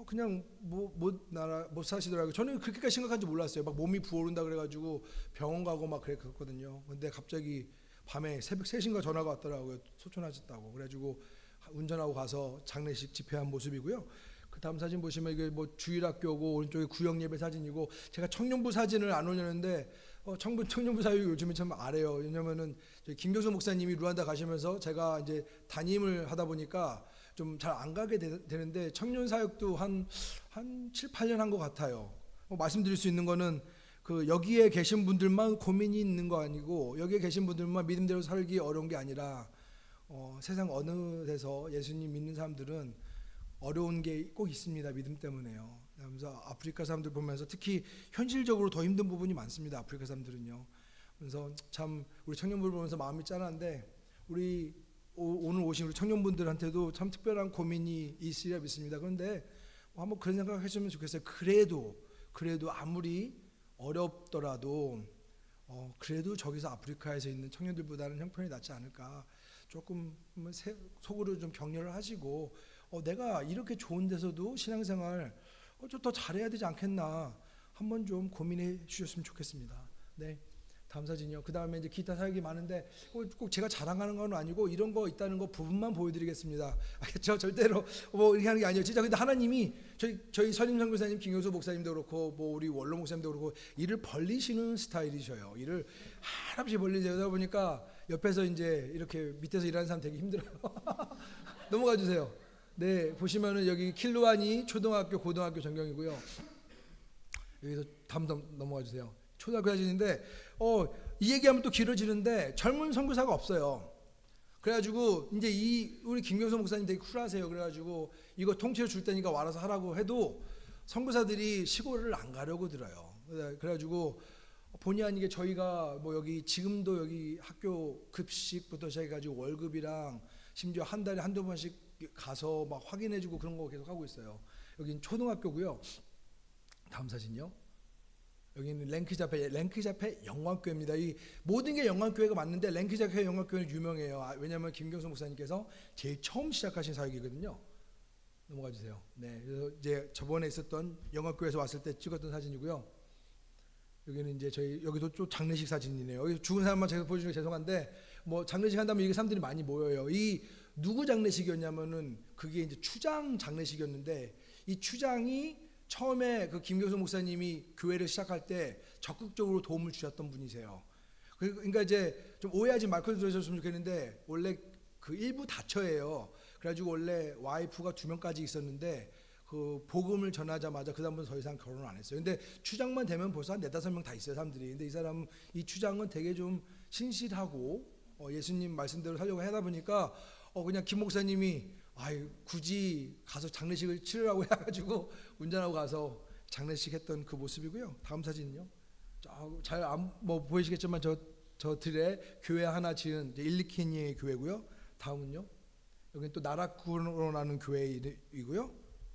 그냥 못 사시더라고요. 저는 그렇게까지 심각한지 몰랐어요. 막 몸이 부어오른다 그래가지고 병원 가고 막 그랬거든요. 근데 갑자기 밤에 새벽 3시인가 전화가 왔더라고요. 소천하셨다고. 그래가지고 운전하고 가서 장례식 집회한 모습이고요. 그 다음 사진 보시면 이게 뭐 주일학교고, 오른쪽에 구역예배 사진이고, 제가 청년부 사진을 안 올렸는데 청년부 사역이 요즘에 참 아래요. 왜냐면은 저희 김교수 목사님이 루안다 가시면서 제가 이제 담임을 하다 보니까 좀 잘 안 가게 되는데, 청년 사역도 한 7, 8년 한 것 같아요. 말씀드릴 수 있는 거는 여기에 계신 분들만 고민이 있는 거 아니고, 여기에 계신 분들만 믿음대로 살기 어려운 게 아니라 세상 어느 데서 예수님 믿는 사람들은 어려운 게 꼭 있습니다. 믿음 때문에요. 그래서 아프리카 사람들 보면서 특히 현실적으로 더 힘든 부분이 많습니다. 아프리카 사람들은요. 그래서 참 우리 청년분들 보면서 마음이 짠한데, 우리 오늘 오신 우리 청년분들한테도 참 특별한 고민이 있으리라 믿습니다. 그런데 한번 그런 생각 해주면 좋겠어요. 그래도 아무리 어렵더라도 그래도 저기서 아프리카에서 있는 청년들보다는 형편이 낫지 않을까. 조금 속으로 좀 격려를 하시고, 내가 이렇게 좋은 데서도 신앙생활 좀 더 잘해야 되지 않겠나, 한번 좀 고민해 주셨으면 좋겠습니다. 네, 다음 사진이요. 그 다음에 이제 기타 사역이 많은데 꼭 제가 자랑하는 건 아니고, 이런 거 있다는 거 부분만 보여드리겠습니다. 저 절대로 뭐 이렇게 하는 게 아니에요. 진짜 근데 하나님이 저희 선임 선교사님 김효수 목사님도 그렇고, 뭐 우리 원로 목사님도 그렇고, 일을 벌리시는 스타일이셔요. 일을 한없이 벌리다 보니까 옆에서 이제 이렇게 밑에서 일하는 사람 되게 힘들어요. 넘어가 주세요. 네, 보시면은 여기 킬루아니 초등학교, 고등학교 전경이고요. 여기서 다음 넘어가 주세요. 초등학교 사진인데, 이 얘기하면 또 길어지는데 젊은 선교사가 없어요. 그래가지고 이제 우리 김경수 목사님 되게 쿨하세요. 그래가지고 이거 통째로 줄 테니까 와서 하라고 해도 선교사들이 시골을 안 가려고 들어요. 그래가지고 본의 아니게 저희가 뭐 여기 지금도 여기 학교 급식부터 시작해가지고 월급이랑 심지어 한 달에 한두 번씩 가서 막 확인해주고 그런 거 계속 하고 있어요. 여기는 초등학교고요. 다음 사진요. 여기는 랭크자페 영광교회입니다. 이 모든 게 영광교회가 맞는데 랭크자페 영광교회는 유명해요. 왜냐하면 김경수 목사님께서 제일 처음 시작하신 사역이거든요. 넘어가 주세요. 네, 그래서 이제 저번에 있었던 영광교회에서 왔을 때 찍었던 사진이고요. 여기는 이제 여기도 또 장례식 사진이네요. 여기 죽은 사람만 제가 보여주는 게 죄송한데, 뭐 장례식 한다면 이게 사람들이 많이 모여요. 이 누구 장례식이었냐면은 그게 이제 추장 장례식이었는데, 이 추장이 처음에 그 김교수 목사님이 교회를 시작할 때 적극적으로 도움을 주셨던 분이세요. 그러니까 이제 좀 오해하지 말고 들으셨으면 좋겠는데, 원래 그 일부 다처예요. 그래가지고 원래 와이프가 2명까지 있었는데 그 복음을 전하자마자 그 다음부터 더 이상 결혼을 안 했어요. 근데 추장만 되면 벌써 한 4-5명 다 있어요, 사람들이. 근데 이 추장은 되게 좀 신실하고 예수님 말씀대로 살려고 하다 보니까 그냥 김 목사님이 굳이 가서 장례식을 치르라고 해가지고 운전하고 가서 장례식 했던 그 모습이고요. 다음 사진은요. 잘 뭐 보이시겠지만 저 들에 교회 하나 지은 일리케니의 교회고요. 다음은요. 여기는 또 나라쿠로라는 교회이고요.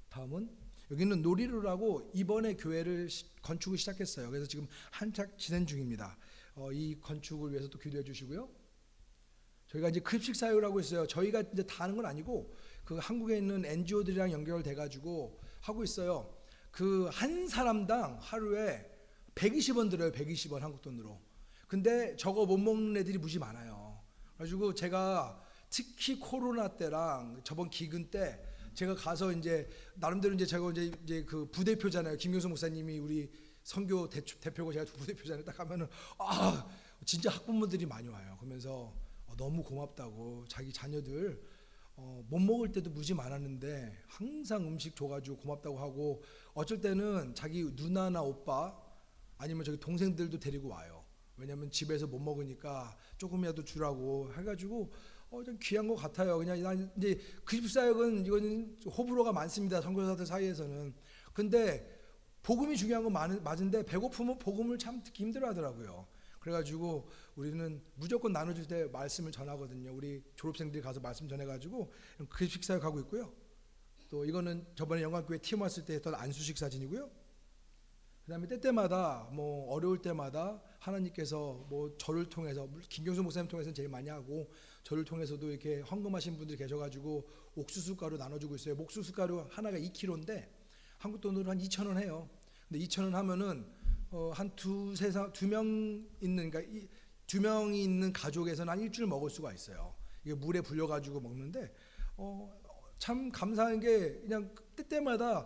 다음은 여기는 노리루라고 이번에 교회를 건축을 시작했어요. 그래서 지금 한창 진행 중입니다. 이 건축을 위해서 또 기도해 주시고요. 저희가 이제 급식 사역을 하고 있어요. 저희가 이제 다 하는 건 아니고 그 한국에 있는 NGO들이랑 연결돼 가지고 하고 있어요. 그 한 사람당 하루에 120원 들어요. 120원 한국 돈으로. 근데 저거 못 먹는 애들이 무지 많아요. 그래가지고 제가 특히 코로나 때랑 저번 기근 때 제가 가서 이제 나름대로 이제 제가 이제 그 부대표잖아요. 김경수 목사님이 우리 선교 대표고 제가 부대표잖아요. 딱 가면은 진짜 학부모들이 많이 와요. 그러면서 너무 고맙다고 자기 자녀들 못 먹을 때도 무지 많았는데 항상 음식 줘가지고 고맙다고 하고 어쩔 때는 자기 누나나 오빠 아니면 저기 동생들도 데리고 와요. 왜냐면 집에서 못 먹으니까 조금이라도 주라고 해가지고 좀 귀한 것 같아요. 그냥 난 이제 급식사역은 이거는 호불호가 많습니다. 선교사들 사이에서는. 근데 복음이 중요한 건 맞은데 배고프면 복음을 참 듣기 힘들어하더라고요. 그래가지고 우리는 무조건 나눠줄 때 말씀을 전하거든요. 우리 졸업생들이 가서 말씀 전해가지고 급식사역하고 있고요. 또 이거는 저번에 영광교회 팀 왔을 때 했던 안수식 사진이고요. 그다음에 때때마다 뭐 어려울 때마다 하나님께서 뭐 저를 통해서 김경수 목사님 통해서는 제일 많이 하고 저를 통해서도 이렇게 헌금하신 분들이 계셔가지고 옥수수 가루 나눠주고 있어요. 옥수수 가루 하나가 2kg인데 한국 돈으로 한 2,000원 해요. 근데 2,000원 하면은 한 두 명 있는 그러니까 두 명이 있는 가족에서는 한 일주일 먹을 수가 있어요. 이게 물에 불려가지고 먹는데 참 감사한 게 그냥 때때마다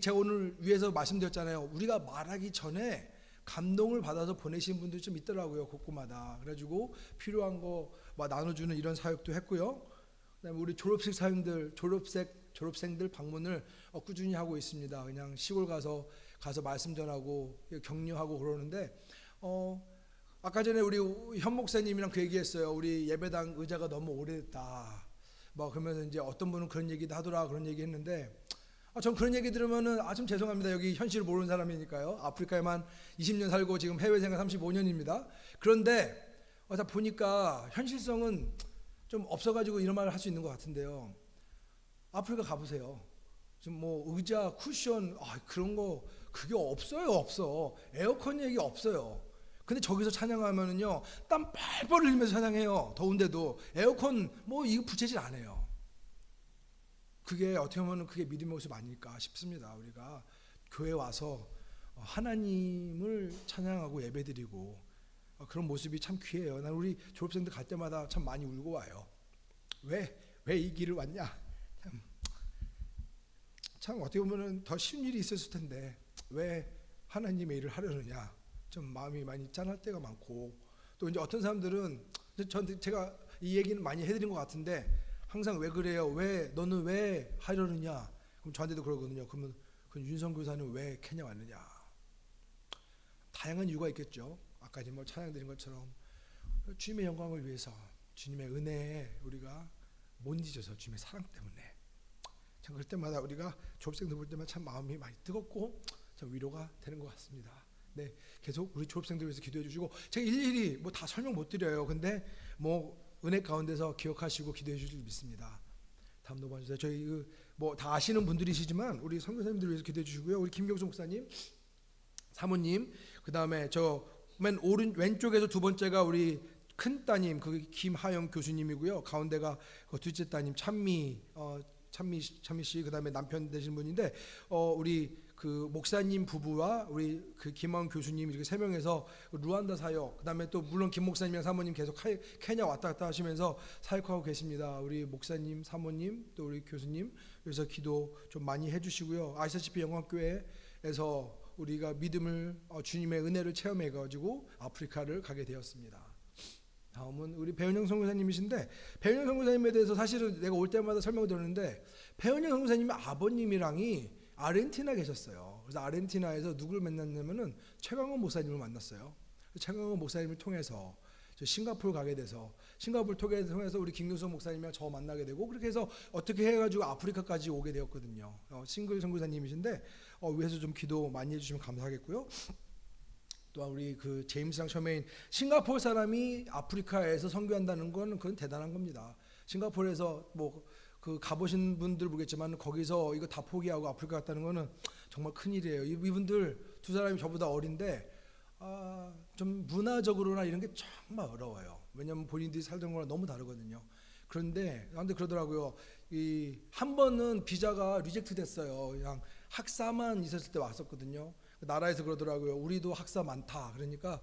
제가 오늘 위에서 말씀드렸잖아요. 우리가 말하기 전에 감동을 받아서 보내신 분들 좀 있더라고요. 곳곳마다. 그래가지고 필요한 거 막 나눠주는 이런 사역도 했고요. 그다음에 우리 졸업생들 방문을 꾸준히 하고 있습니다. 그냥 시골 가서 말씀 전하고 격려하고 그러는데 아까 전에 우리 현 목사님이랑 그 얘기했어요. 우리 예배당 의자가 너무 오래됐다. 뭐 그러면 이제 어떤 분은 그런 얘기도 하더라 그런 얘기했는데. 전 그런 얘기 들으면은 좀 죄송합니다. 여기 현실을 모르는 사람이니까요. 아프리카에만 20년 살고 지금 해외 생활 35년입니다. 그런데 다 보니까 현실성은 좀 없어가지고 이런 말을 할 수 있는 것 같은데요. 아프리카 가보세요. 지금 뭐 의자, 쿠션 그런 거 그게 없어. 에어컨 얘기 없어요. 근데 저기서 찬양하면은요 땀 뻘뻘 흘리면서 찬양해요. 더운데도 에어컨 뭐 이거 부채질 안 해요. 그게 어떻게 보면 그게 믿음의 모습 아닐까 싶습니다. 우리가 교회 와서 하나님을 찬양하고 예배드리고 그런 모습이 참 귀해요. 난 우리 졸업생들 갈 때마다 참 많이 울고 와요. 왜 이 길을 왔냐? 참 어떻게 보면 더 쉬운 일이 있었을 텐데 왜 하나님의 일을 하려느냐? 좀 마음이 많이 짠할 때가 많고 또 이제 어떤 사람들은 제가 이 얘기는 많이 해드린 것 같은데. 항상 왜 그래요? 너는 왜 하려느냐? 그럼 저한테도 그러거든요. 그러면 윤성 교사는 왜 케냐 왔느냐? 다양한 이유가 있겠죠. 아까 뭐 찬양드린 것처럼 주님의 영광을 위해서 주님의 은혜에 우리가 못 잊어서 주님의 사랑 때문에 참 그럴 때마다 우리가 졸업생들 볼 때마다 참 마음이 많이 뜨겁고 참 위로가 되는 것 같습니다. 네, 계속 우리 졸업생들 위해서 기도해 주시고 제가 일일이 뭐 다 설명 못 드려요. 근데 뭐 은혜 가운데서 기억하시고 기도해 주실 줄 믿습니다. 다음 넘어가 주세요. 저희 뭐 다 아시는 분들이시지만 우리 선교사님들 위해서 기도해 주시고요. 우리 김경수 목사님, 사모님, 그 다음에 저 맨 왼쪽에서 두 번째가 우리 큰 따님 그 김하영 교수님이고요. 가운데가 그 둘째 따님 찬미 씨, 그 다음에 남편 되신 분인데 우리 그 목사님 부부와 우리 그 김하영 교수님 이렇게 세 명에서 루안다 사역, 그 다음에 또 물론 김 목사님이랑 사모님 계속 케냐 왔다 갔다 하시면서 사역하고 계십니다. 우리 목사님, 사모님, 또 우리 교수님 그래서 기도 좀 많이 해주시고요. 아시다시피 영광교회에서 우리가 믿음을 주님의 은혜를 체험해가지고 아프리카를 가게 되었습니다. 다음은 우리 배은영 선교사님이신데 배은영 선교사님에 대해서 사실은 내가 올 때마다 설명을 드렸는데 배은영 선교사님의 아버님이랑이 아르헨티나 계셨어요. 그래서 아르헨티나에서 누굴 만났냐면은 최강원 목사님을 만났어요. 최강원 목사님을 통해서 싱가포르 가게 돼서 싱가포르 통해서 우리 김경수 목사님이랑 저 만나게 되고 그렇게 해서 어떻게 해가지고 아프리카까지 오게 되었거든요. 싱글 선교사님이신데 위에서 좀 기도 많이 해주시면 감사하겠고요. 또한 우리 그 제임스랑 셔메인 싱가포르 사람이 아프리카에서 선교한다는 건 그건 대단한 겁니다. 싱가포르에서 뭐 그 가보신 분들 모르겠지만 거기서 이거 다 포기하고 아프리카 갔다는 거는 정말 큰 일이에요. 이분들 두 사람이 저보다 어린데 좀 문화적으로나 이런 게 정말 어려워요. 왜냐하면 본인들이 살던 거랑 너무 다르거든요. 그런데 나한테 그러더라고요. 이 한 번은 비자가 리젝트 됐어요. 그냥 학사만 있었을 때 왔었거든요. 나라에서 그러더라고요. 우리도 학사 많다. 그러니까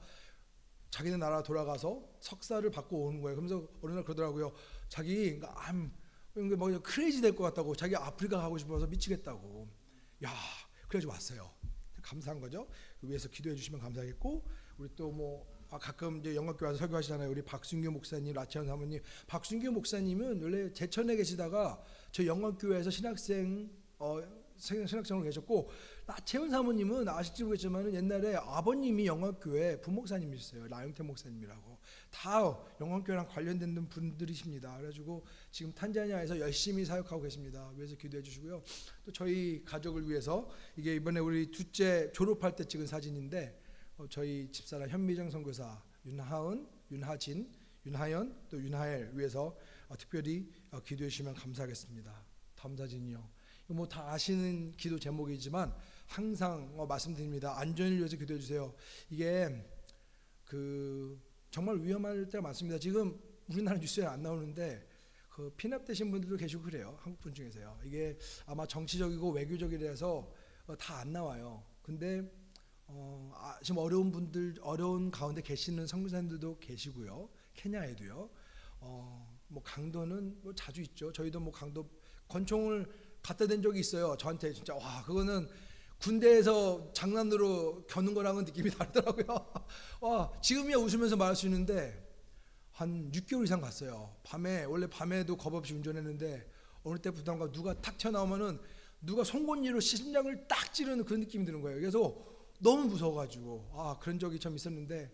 자기네 나라 돌아가서 석사를 받고 오는 거예요. 그러면서 어느 날 그러더라고요. 자기 뭐 크레이지 될 것 같다고, 자기 아프리카 가고 싶어서 미치겠다고. 야, 그래가지고 왔어요. 감사한 거죠. 위해서 기도해 주시면 감사하겠고, 우리 또 뭐 가끔 이제 영광교회 와서 설교하시잖아요. 우리 박순규 목사님, 라치현 사모님. 박순규 목사님은 원래 제천에 계시다가 저 영광교회에서 신학생으로 계셨고, 라치현 사모님은 아실지 모르겠지만 옛날에 아버님이 영광교회 부목사님이셨어요. 라영태 목사님이라고. 다 영광교회랑 관련된 분들이십니다. 그래가지고 지금 탄자니아에서 열심히 사역하고 계십니다. 위해서 기도해 주시고요. 또 저희 가족을 위해서, 이게 이번에 우리 둘째 졸업할 때 찍은 사진인데, 저희 집사람 현미정 선교사, 윤하은, 윤하진, 윤하연, 또 윤하엘 위해서 특별히 기도해 주시면 감사하겠습니다. 다음 사진이요. 뭐 다 아시는 기도 제목이지만 항상 말씀드립니다. 안전을 위해서 기도해 주세요. 이게 정말 위험할 때가 많습니다. 지금 우리나라 뉴스에 안 나오는데 그 피납되신 분들도 계시고 그래요. 한국 분 중에서요. 이게 아마 정치적이고 외교적이라서 다 안 나와요. 근데 지금 어려운 가운데 계시는 선교사님들도 계시고요. 케냐에도요. 뭐 강도는 뭐 자주 있죠. 저희도 뭐 강도 권총을 갖다 댄 적이 있어요. 저한테 진짜 그거는 군대에서 장난으로 겨눈 거랑은 느낌이 다르더라고요. 지금이야 웃으면서 말할 수 있는데 한 6개월 이상 갔어요. 원래 밤에도 겁 없이 운전했는데 어느 때부터인가 누가 탁 튀어나오면은 누가 송곳니로 심장을 딱 찌르는 그런 느낌이 드는 거예요. 그래서 너무 무서워가지고 그런 적이 좀 있었는데,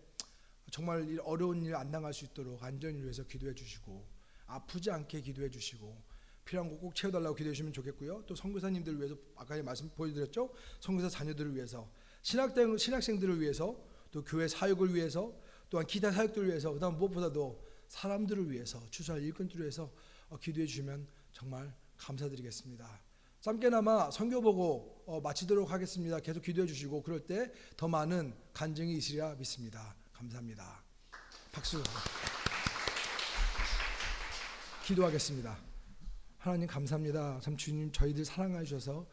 정말 어려운 일 안 당할 수 있도록 안전을 위해서 기도해 주시고, 아프지 않게 기도해 주시고, 필요한 거 꼭 채워달라고 기도해 주시면 좋겠고요. 또 선교사님들을 위해서 아까 말씀 보여드렸죠. 선교사 자녀들을 위해서, 신학생들을 위해서, 또 교회 사역을 위해서, 또한 기타 사역들을 위해서, 그다음 무엇보다도 사람들을 위해서, 추수할 일꾼들을 위해서 기도해 주시면 정말 감사드리겠습니다. 짧게나마 선교 보고 마치도록 하겠습니다. 계속 기도해 주시고, 그럴 때 더 많은 간증이 있으리라 믿습니다. 감사합니다. 박수. 기도하겠습니다. 하나님 감사합니다. 참 주님 저희들 사랑해 주셔서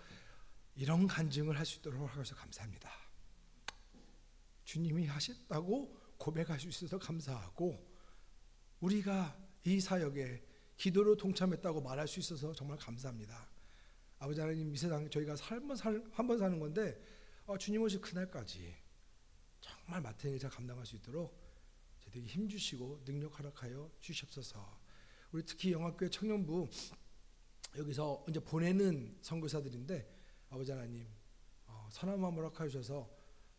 이런 간증을 할 수 있도록 하셔서 감사합니다. 주님이 하셨다고 고백할 수 있어서 감사하고, 우리가 이 사역에 기도로 동참했다고 말할 수 있어서 정말 감사합니다. 아버지 하나님, 이 세상 저희가 한 번 사는 건데 주님 오실 그날까지 정말 맡은 일 잘 감당할 수 있도록 저희에게 힘 주시고 능력 허락하여 주시옵소서. 우리 특히 영화교회 청년부 여기서 이제 보내는 선교사들인데, 아버지 하나님 선한 마음 허락하여 주셔서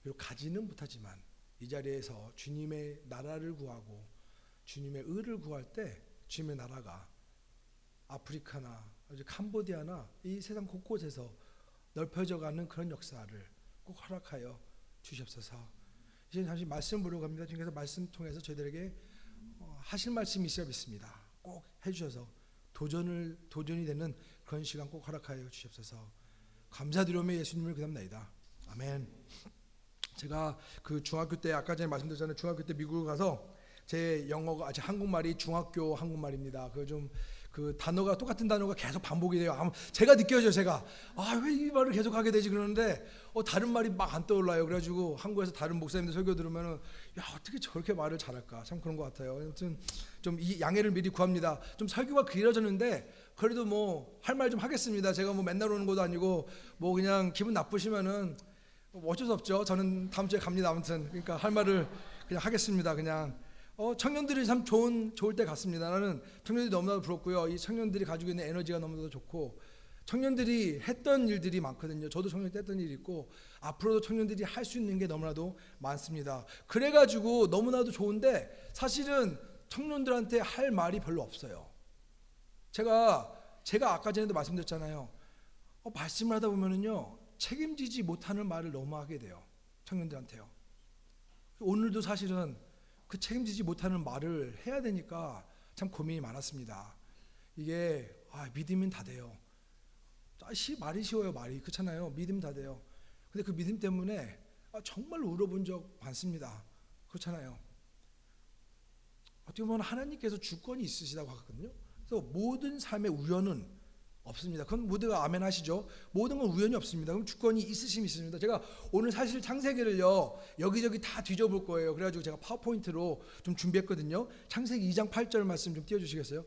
비록 가지는 못하지만 이 자리에서 주님의 나라를 구하고 주님의 의를 구할 때 주님의 나라가 아프리카나 캄보디아나 이 세상 곳곳에서 넓혀져가는 그런 역사를 꼭 허락하여 주시옵소서. 이제 잠시 말씀 보려고 합니다. 주님께서 말씀 통해서 저희들에게 하실 말씀이 있어야 믿습니다. 꼭 해주셔서 도전이 되는 그런 시간 꼭 허락하여 주시옵소서. 감사드리오며 예수님을 그담나이다. 아멘. 제가 그 중학교 때 아까 전에 말씀드렸잖아요. 중학교 때 미국을 가서 제 영어가 한국말이 중학교 한국말입니다. 그 단어가 똑같은 단어가 계속 반복이 돼요. 제가 느껴져요. 제가 왜 이 말을 계속 하게 되지 그러는데 다른 말이 막 안 떠올라요. 그래가지고 한국에서 다른 목사님들 설교 들으면은 야 어떻게 저렇게 말을 잘할까, 참 그런 것 같아요. 아무튼 좀 이 양해를 미리 구합니다. 좀 설교가 길어졌는데 그래도 뭐 할 말 좀 하겠습니다. 제가 뭐 맨날 오는 것도 아니고 뭐 그냥 기분 나쁘시면은 어쩔 수 없죠. 저는 다음 주에 갑니다. 아무튼 그러니까 할 말을 그냥 하겠습니다. 그냥 청년들이 참 좋을 때 같습니다. 나는 청년들이 너무나도 부럽고요. 이 청년들이 가지고 있는 에너지가 너무나도 좋고, 청년들이 했던 일들이 많거든요. 저도 청년 때 했던 일이 있고 앞으로도 청년들이 할 수 있는 게 너무나도 많습니다. 그래가지고 너무나도 좋은데 사실은 청년들한테 할 말이 별로 없어요. 제가 아까 전에도 말씀드렸잖아요. 말씀을 하다 보면은요 책임지지 못하는 말을 너무 하게 돼요. 청년들한테요. 오늘도 사실은 그 책임지지 못하는 말을 해야 되니까 참 고민이 많았습니다. 이게 믿으면 다 돼요. 말이 쉬워요. 말이 그렇잖아요. 믿으면 다 돼요. 근데 그 믿음 때문에 정말 울어본 적 많습니다. 그렇잖아요. 어떻게 보면 하나님께서 주권이 있으시다고 하거든요. 그래서 모든 삶의 우연은 없습니다. 그건 모두가 아멘 하시죠. 모든 건 우연이 없습니다. 그럼 주권이 있으심이 있습니다. 제가 오늘 사실 창세기를요 여기저기 다 뒤져볼 거예요. 그래가지고 제가 파워포인트로 좀 준비했거든요. 창세기 2장 8절 말씀 좀 띄워주시겠어요?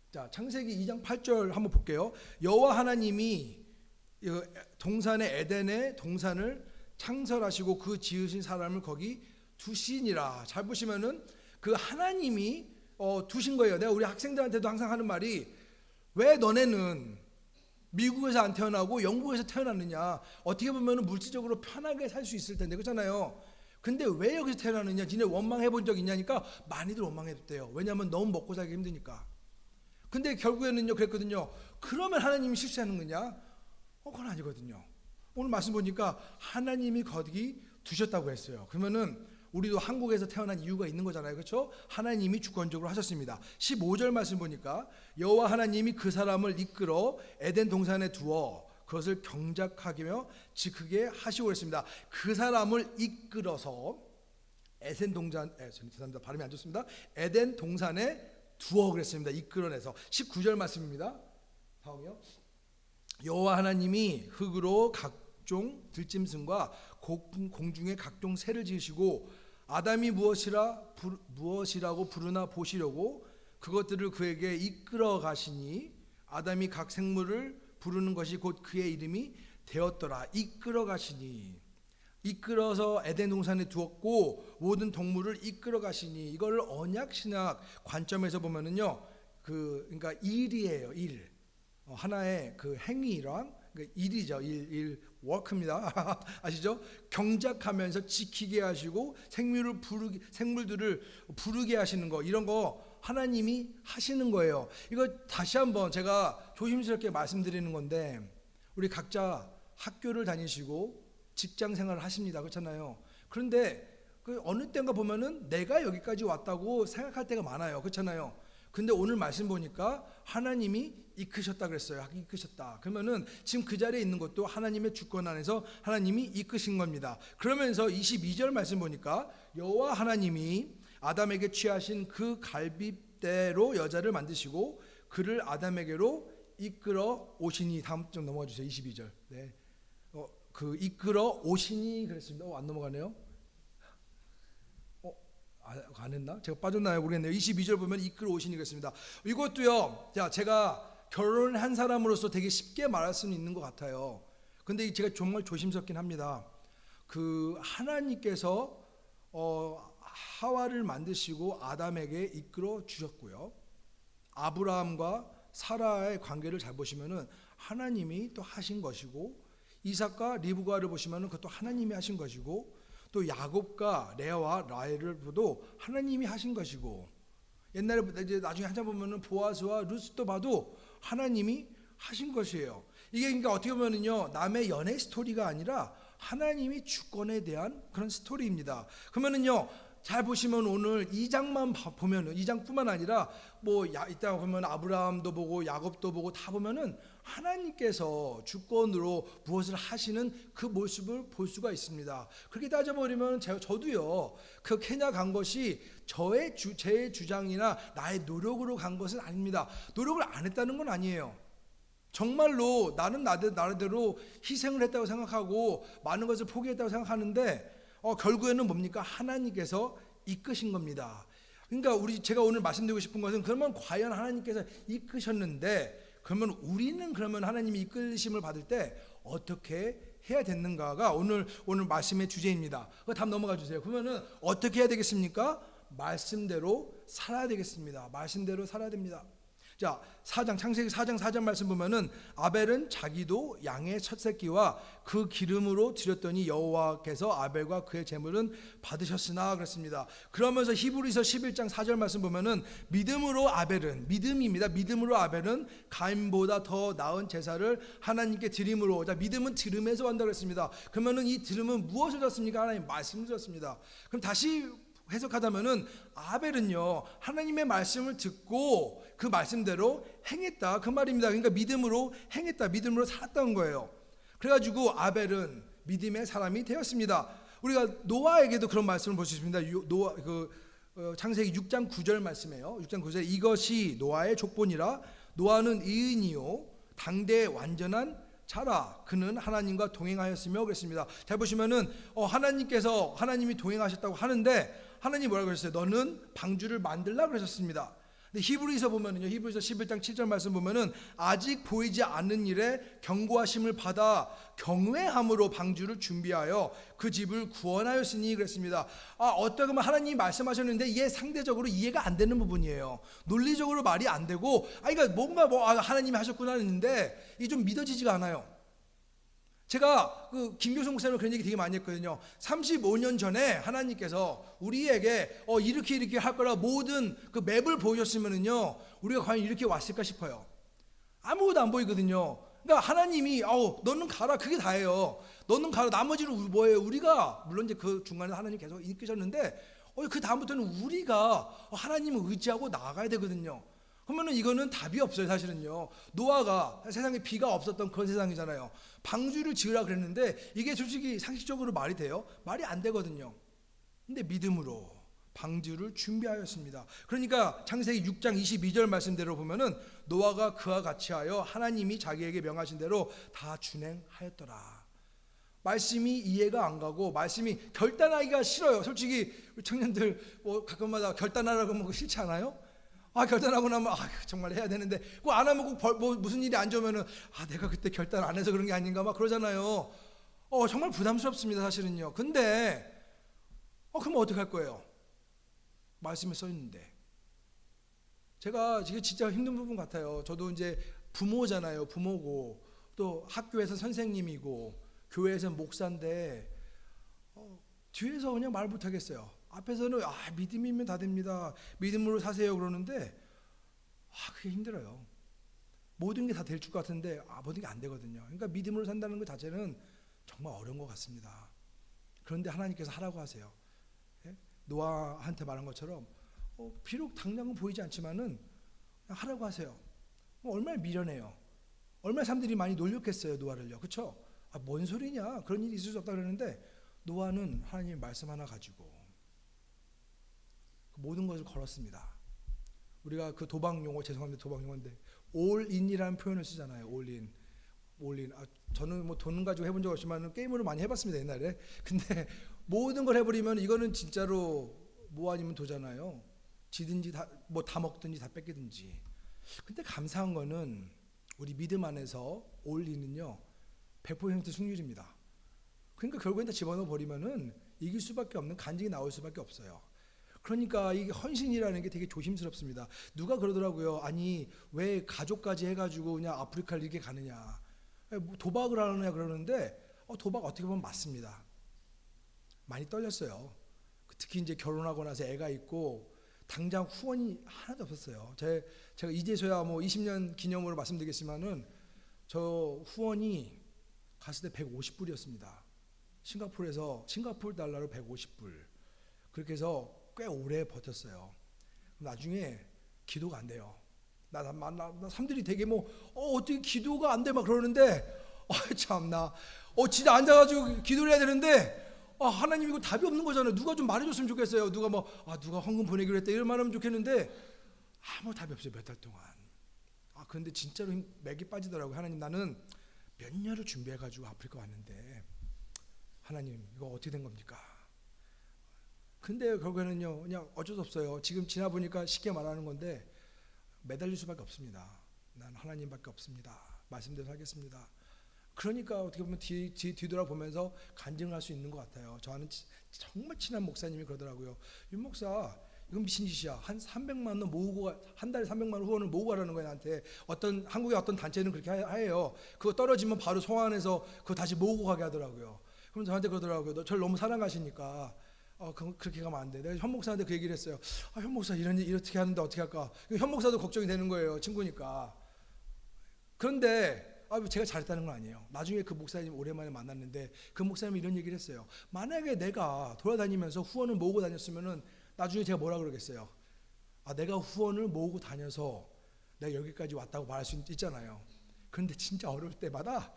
자, 창세기 2장 8절 한번 볼게요. 여호와 하나님이 동산의 에덴의 동산을 창설하시고 그 지으신 사람을 거기 두시니라. 잘 보시면은 그 하나님이 두신 거예요. 내가 우리 학생들한테도 항상 하는 말이, 왜 너네는 미국에서 안 태어나고 영국에서 태어났느냐? 어떻게 보면은 물질적으로 편하게 살 수 있을 텐데, 그렇잖아요. 근데 왜 여기서 태어났느냐? 니네 원망해 본 적 있냐니까 많이들 원망했대요. 왜냐하면 너무 먹고 살기 힘드니까. 근데 결국에는요 그랬거든요. 그러면 하나님이 실수하는 거냐? 그건 아니거든요. 오늘 말씀 보니까 하나님이 거기 두셨다고 했어요. 그러면은 우리도 한국에서 태어난 이유가 있는 거잖아요. 그렇죠? 하나님이 주권적으로 하셨습니다. 15절 말씀 보니까 여호와 하나님이 그 사람을 이끌어 에덴 동산에 두어 그것을 경작하며 지크게 하시고 그랬습니다. 그 사람을 이끌어서 에덴 동산, 죄송합니다. 발음이 안 좋습니다. 에덴 동산에 두어 그랬습니다. 이끌어내서. 19절 말씀입니다. 다음이요. 여호와 하나님이 흙으로 각종 들짐승과 공중의 각종 새를 지으시고 아담이 무엇이라고 부르나 보시려고 그것들을 그에게 이끌어 가시니 아담이 각 생물을 부르는 것이 곧 그의 이름이 되었더라. 이끌어 가시니, 이끌어서 에덴 동산에 두었고 모든 동물을 이끌어 가시니, 이걸 언약 신학 관점에서 보면은요 그러니까 일이에요. 일. 하나의 그 행위랑 일이죠. 일 워크입니다. 아시죠? 경작하면서 지키게 하시고 생물들을 부르게 하시는 거, 이런 거 하나님이 하시는 거예요. 이거 다시 한번 제가 조심스럽게 말씀드리는 건데, 우리 각자 학교를 다니시고 직장 생활을 하십니다. 그렇잖아요. 그런데 그 어느 때인가 보면은 내가 여기까지 왔다고 생각할 때가 많아요. 그렇잖아요. 근데 오늘 말씀 보니까 하나님이 이끄셨다 그랬어요. 이끄셨다. 그러면은 지금 그 자리에 있는 것도 하나님의 주권 안에서 하나님이 이끄신 겁니다. 그러면서 22절 말씀 보니까 여호와 하나님이 아담에게 취하신 그 갈빗대로 여자를 만드시고 그를 아담에게로 이끌어 오시니. 다음 좀 넘어가 주세요. 22절. 네. 그 이끌어 오시니 그랬습니다. 안 넘어가네요. 안 했나? 제가 빠졌나요? 모르겠네요. 22절 보면 이끌어 오시니 그랬습니다. 이것도요. 자, 제가 결혼한 사람으로서 되게 쉽게 말할 수는 있는 것 같아요. 근데 제가 정말 조심스럽긴 합니다. 그 하나님께서 하와를 만드시고 아담에게 이끌어 주셨고요. 아브라함과 사라의 관계를 잘 보시면은 하나님이 또 하신 것이고, 이삭과 리브가를 보시면은 그것도 하나님이 하신 것이고, 또 야곱과 레아와 라헬을 봐도 하나님이 하신 것이고, 옛날에 이제 나중에 한참 보면은 보아스와 루스도 봐도 하나님이 하신 것이에요. 이게 그러니까 어떻게 보면은요 남의 연애 스토리가 아니라 하나님이 주권에 대한 그런 스토리입니다. 그러면은요 잘 보시면 오늘 2장만 보면은 2장뿐만 아니라 뭐 이따 보면 아브라함도 보고 야곱도 보고 다 보면은 하나님께서 주권으로 무엇을 하시는 그 모습을 볼 수가 있습니다. 그렇게 따져버리면 저도요 그 케냐 간 것이 제 주장이나 나의 노력으로 간 것은 아닙니다. 노력을 안 했다는 건 아니에요. 정말로 나는 나름대로 희생을 했다고 생각하고 많은 것을 포기했다고 생각하는데 결국에는 뭡니까? 하나님께서 이끄신 겁니다. 그러니까 제가 오늘 말씀드리고 싶은 것은, 그러면 과연 하나님께서 이끄셨는데 그러면 우리는 그러면 하나님이 이끌심을 받을 때 어떻게 해야 되는가가 오늘 말씀의 주제입니다. 다음 넘어가 주세요. 그러면은 어떻게 해야 되겠습니까? 말씀대로 살아야 되겠습니다. 말씀대로 살아야 됩니다. 자, 창세기 4장 4절 말씀 보면은 아벨은 자기도 양의 첫 새끼와 그 기름으로 드렸더니 여호와께서 아벨과 그의 제물은 받으셨으나 그랬습니다. 그러면서 히브리서 11장 4절 말씀 보면은 믿음으로 아벨은 가인보다 더 나은 제사를 하나님께 드림으로. 자, 믿음은 들음에서 한다고 했습니다. 그러면은 이 들음은 무엇을 들었습니까? 하나님 말씀을 들었습니다. 그럼 다시 해석하자면은 아벨은요 하나님의 말씀을 듣고 그 말씀대로 행했다 그 말입니다. 그러니까 믿음으로 행했다, 믿음으로 살았다는 거예요. 그래가지고 아벨은 믿음의 사람이 되었습니다. 우리가 노아에게도 그런 말씀을 볼 수 있습니다. 노아 창세기 6장 9절 말씀이에요. 6장 9절 이것이 노아의 족본이라 노아는 의인이요 당대 완전한 자라 그는 하나님과 동행하였으며 그랬습니다. 잘 보시면은 하나님께서 하나님이 동행하셨다고 하는데 하나님이 뭐라고 그랬어요? 너는 방주를 만들라 그러셨습니다. 근데 히브리서 보면은요, 히브리서 11장 7절 말씀 보면은 아직 보이지 않는 일에 경고하심을 받아 경외함으로 방주를 준비하여 그 집을 구원하였으니 그랬습니다. 어떻게 보면 하나님이 말씀하셨는데 이게 상대적으로 이해가 안 되는 부분이에요. 논리적으로 말이 안 되고, 그러니까 뭔가 하나님이 하셨구나 했는데 이게 좀 믿어지지가 않아요. 제가 김교성 목사님 그런 얘기 되게 많이 했거든요. 35년 전에 하나님께서 우리에게 이렇게 할 거라 모든 그 맵을 보여줬으면은요 우리가 과연 이렇게 왔을까 싶어요. 아무것도 안 보이거든요. 그러니까 하나님이 너는 가라 그게 다예요. 너는 가라 나머지는 뭐예요? 우리가 물론 이제 그 중간에 하나님 계속 이끄셨는데 그 다음부터는 우리가 하나님을 의지하고 나아가야 되거든요. 그러면은 이거는 답이 없어요. 사실은요 노아가 세상에 비가 없었던 그런 세상이잖아요. 방주를 지으라 그랬는데 이게 솔직히 상식적으로 말이 돼요? 말이 안 되거든요. 근데 믿음으로 방주를 준비하였습니다. 그러니까 창세기 6장 22절 말씀대로 보면은 노아가 그와 같이 하여 하나님이 자기에게 명하신 대로 다 준행하였더라. 말씀이 이해가 안 가고 말씀이 결단하기가 싫어요. 솔직히 우리 청년들 가끔마다 결단하라고 하면 싫지 않아요? 결단하고 나면 정말 해야 되는데 그거 안 하면 꼭 무슨 일이 안 좋으면은 내가 그때 결단 안 해서 그런 게 아닌가 막 그러잖아요. 정말 부담스럽습니다. 사실은요. 근데 그럼 어떻게 할 거예요? 말씀에 써 있는데 제가 이게 진짜 힘든 부분 같아요. 저도 이제 부모잖아요. 부모고 또 학교에서 선생님이고 교회에서 목사인데 뒤에서 그냥 말 못하겠어요. 앞에서는 믿음이면 다 됩니다. 믿음으로 사세요 그러는데 그게 힘들어요. 모든 게 다 될 줄 같은데 모든 게 안 되거든요. 그러니까 믿음으로 산다는 것 자체는 정말 어려운 것 같습니다. 그런데 하나님께서 하라고 하세요. 노아한테 말한 것처럼 비록 당장은 보이지 않지만은 하라고 하세요. 얼마나 미련해요. 얼마나 사람들이 많이 놀렸겠어요 노아를요. 그렇죠? 뭔 소리냐 그런 일이 있을 수 없다 그러는데 노아는 하나님의 말씀 하나 가지고 모든 것을 걸었습니다. 우리가 그 도박 용어 죄송합니다. 도박 용어인데 올인이라는 표현을 쓰잖아요. 올인. 저는 돈 가지고 해본 적 없지만 게임으로 많이 해봤습니다 옛날에. 근데 모든 걸 해버리면 이거는 진짜로 뭐 아니면 도잖아요. 지든지 다 먹든지 다 뺏기든지. 근데 감사한 거는 우리 믿음 안에서 올인은요 100% 승률입니다. 그러니까 결국엔 다 집어넣어 버리면은 이길 수밖에 없는 간증이 나올 수밖에 없어요. 그러니까 이게 헌신이라는 게 되게 조심스럽습니다. 누가 그러더라고요. 아니 왜 가족까지 해가지고 그냥 아프리카를 이렇게 가느냐, 도박을 하느냐 그러는데 도박 어떻게 보면 맞습니다. 많이 떨렸어요. 특히 이제 결혼하고 나서 애가 있고 당장 후원이 하나도 없었어요. 제가 이제서야 20년 기념으로 말씀드리겠지만은 저 후원이 갔을 때 150불이었습니다. 싱가포르 달러로 150불. 그렇게 해서 꽤 오래 버텼어요. 나중에 기도가 안 돼요. 사람들이 되게 어떻게 기도가 안 돼 막 그러는데 참나 진짜 앉아가지고 기도를 해야 되는데 하나님 이거 답이 없는 거잖아요. 누가 좀 말해줬으면 좋겠어요. 누가 누가 헌금 보내기로 했다 이런 말하면 좋겠는데 아무 답이 없어요. 몇 달 동안. 그런데 진짜로 맥이 빠지더라고요. 하나님 나는 몇 년을 준비해가지고 아프리카 왔는데 하나님 이거 어떻게 된 겁니까? 근데 결국에는요 그냥 어쩔 수 없어요. 지금 지나보니까 쉽게 말하는 건데 매달릴 수밖에 없습니다. 난 하나님밖에 없습니다. 말씀대로 하겠습니다. 그러니까 어떻게 보면 뒤돌아보면서 간증을 할 수 있는 것 같아요. 저와는 정말 친한 목사님이 그러더라고요. 윤 목사 이건 미친 짓이야. 한 300만 원 모으고 한 달에 300만 원 후원을 모으고 가라는 거예요. 나한테 한국의 어떤 단체는 그렇게 해요. 그거 떨어지면 바로 송환해서 그거 다시 모으고 가게 하더라고요. 그럼 저한테 그러더라고요. 저를 너무 사랑하시니까 그렇게 가면 안 돼. 내가 현 목사한테 그 얘기를 했어요. 현 목사 이런 일 이렇게 하는데 어떻게 할까? 현 목사도 걱정이 되는 거예요. 친구니까. 그런데 제가 잘했다는 건 아니에요. 나중에 그 목사님 오랜만에 만났는데 그 목사님이 이런 얘기를 했어요. 만약에 내가 돌아다니면서 후원을 모으고 다녔으면은 나중에 제가 뭐라 그러겠어요? 내가 후원을 모으고 다녀서 내가 여기까지 왔다고 말할 수 있잖아요. 그런데 진짜 어려울 때마다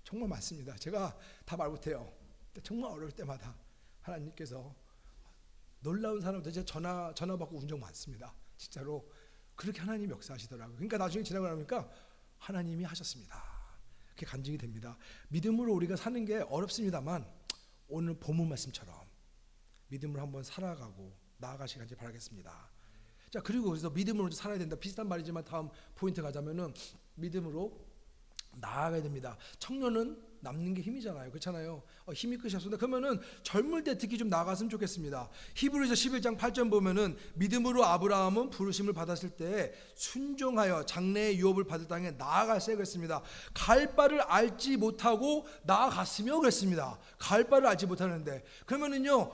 정말 많습니다. 제가 다 말 못해요. 정말 어려울 때마다 하나님께서 놀라운 사람들 제가 전화 받고 운 적 많습니다. 진짜로 그렇게 하나님이 역사하시더라고요. 그러니까 나중에 지나고 나니까 하나님이 하셨습니다. 그게 간증이 됩니다. 믿음으로 우리가 사는 게 어렵습니다만 오늘 본문 말씀처럼 믿음으로 한번 살아가고 나아가시길 바라겠습니다. 자, 그리고 그래서 믿음으로 살아야 된다. 비슷한 말이지만 다음 포인트 가자면은 믿음으로 나아가야 됩니다. 청년은 남는 게 힘이잖아요. 그렇잖아요. 힘이 끝이 없습니다. 그러면은 젊을 때 특히 좀 나아갔으면 좋겠습니다. 히브리서 11장 8절 보면은 믿음으로 아브라함은 부르심을 받았을 때 순종하여 장래의 유업을 받을 땅에 나아갔어야 그랬습니다. 갈 바를 알지 못하고 나아갔으며 그랬습니다. 갈 바를 알지 못하는데 그러면은요,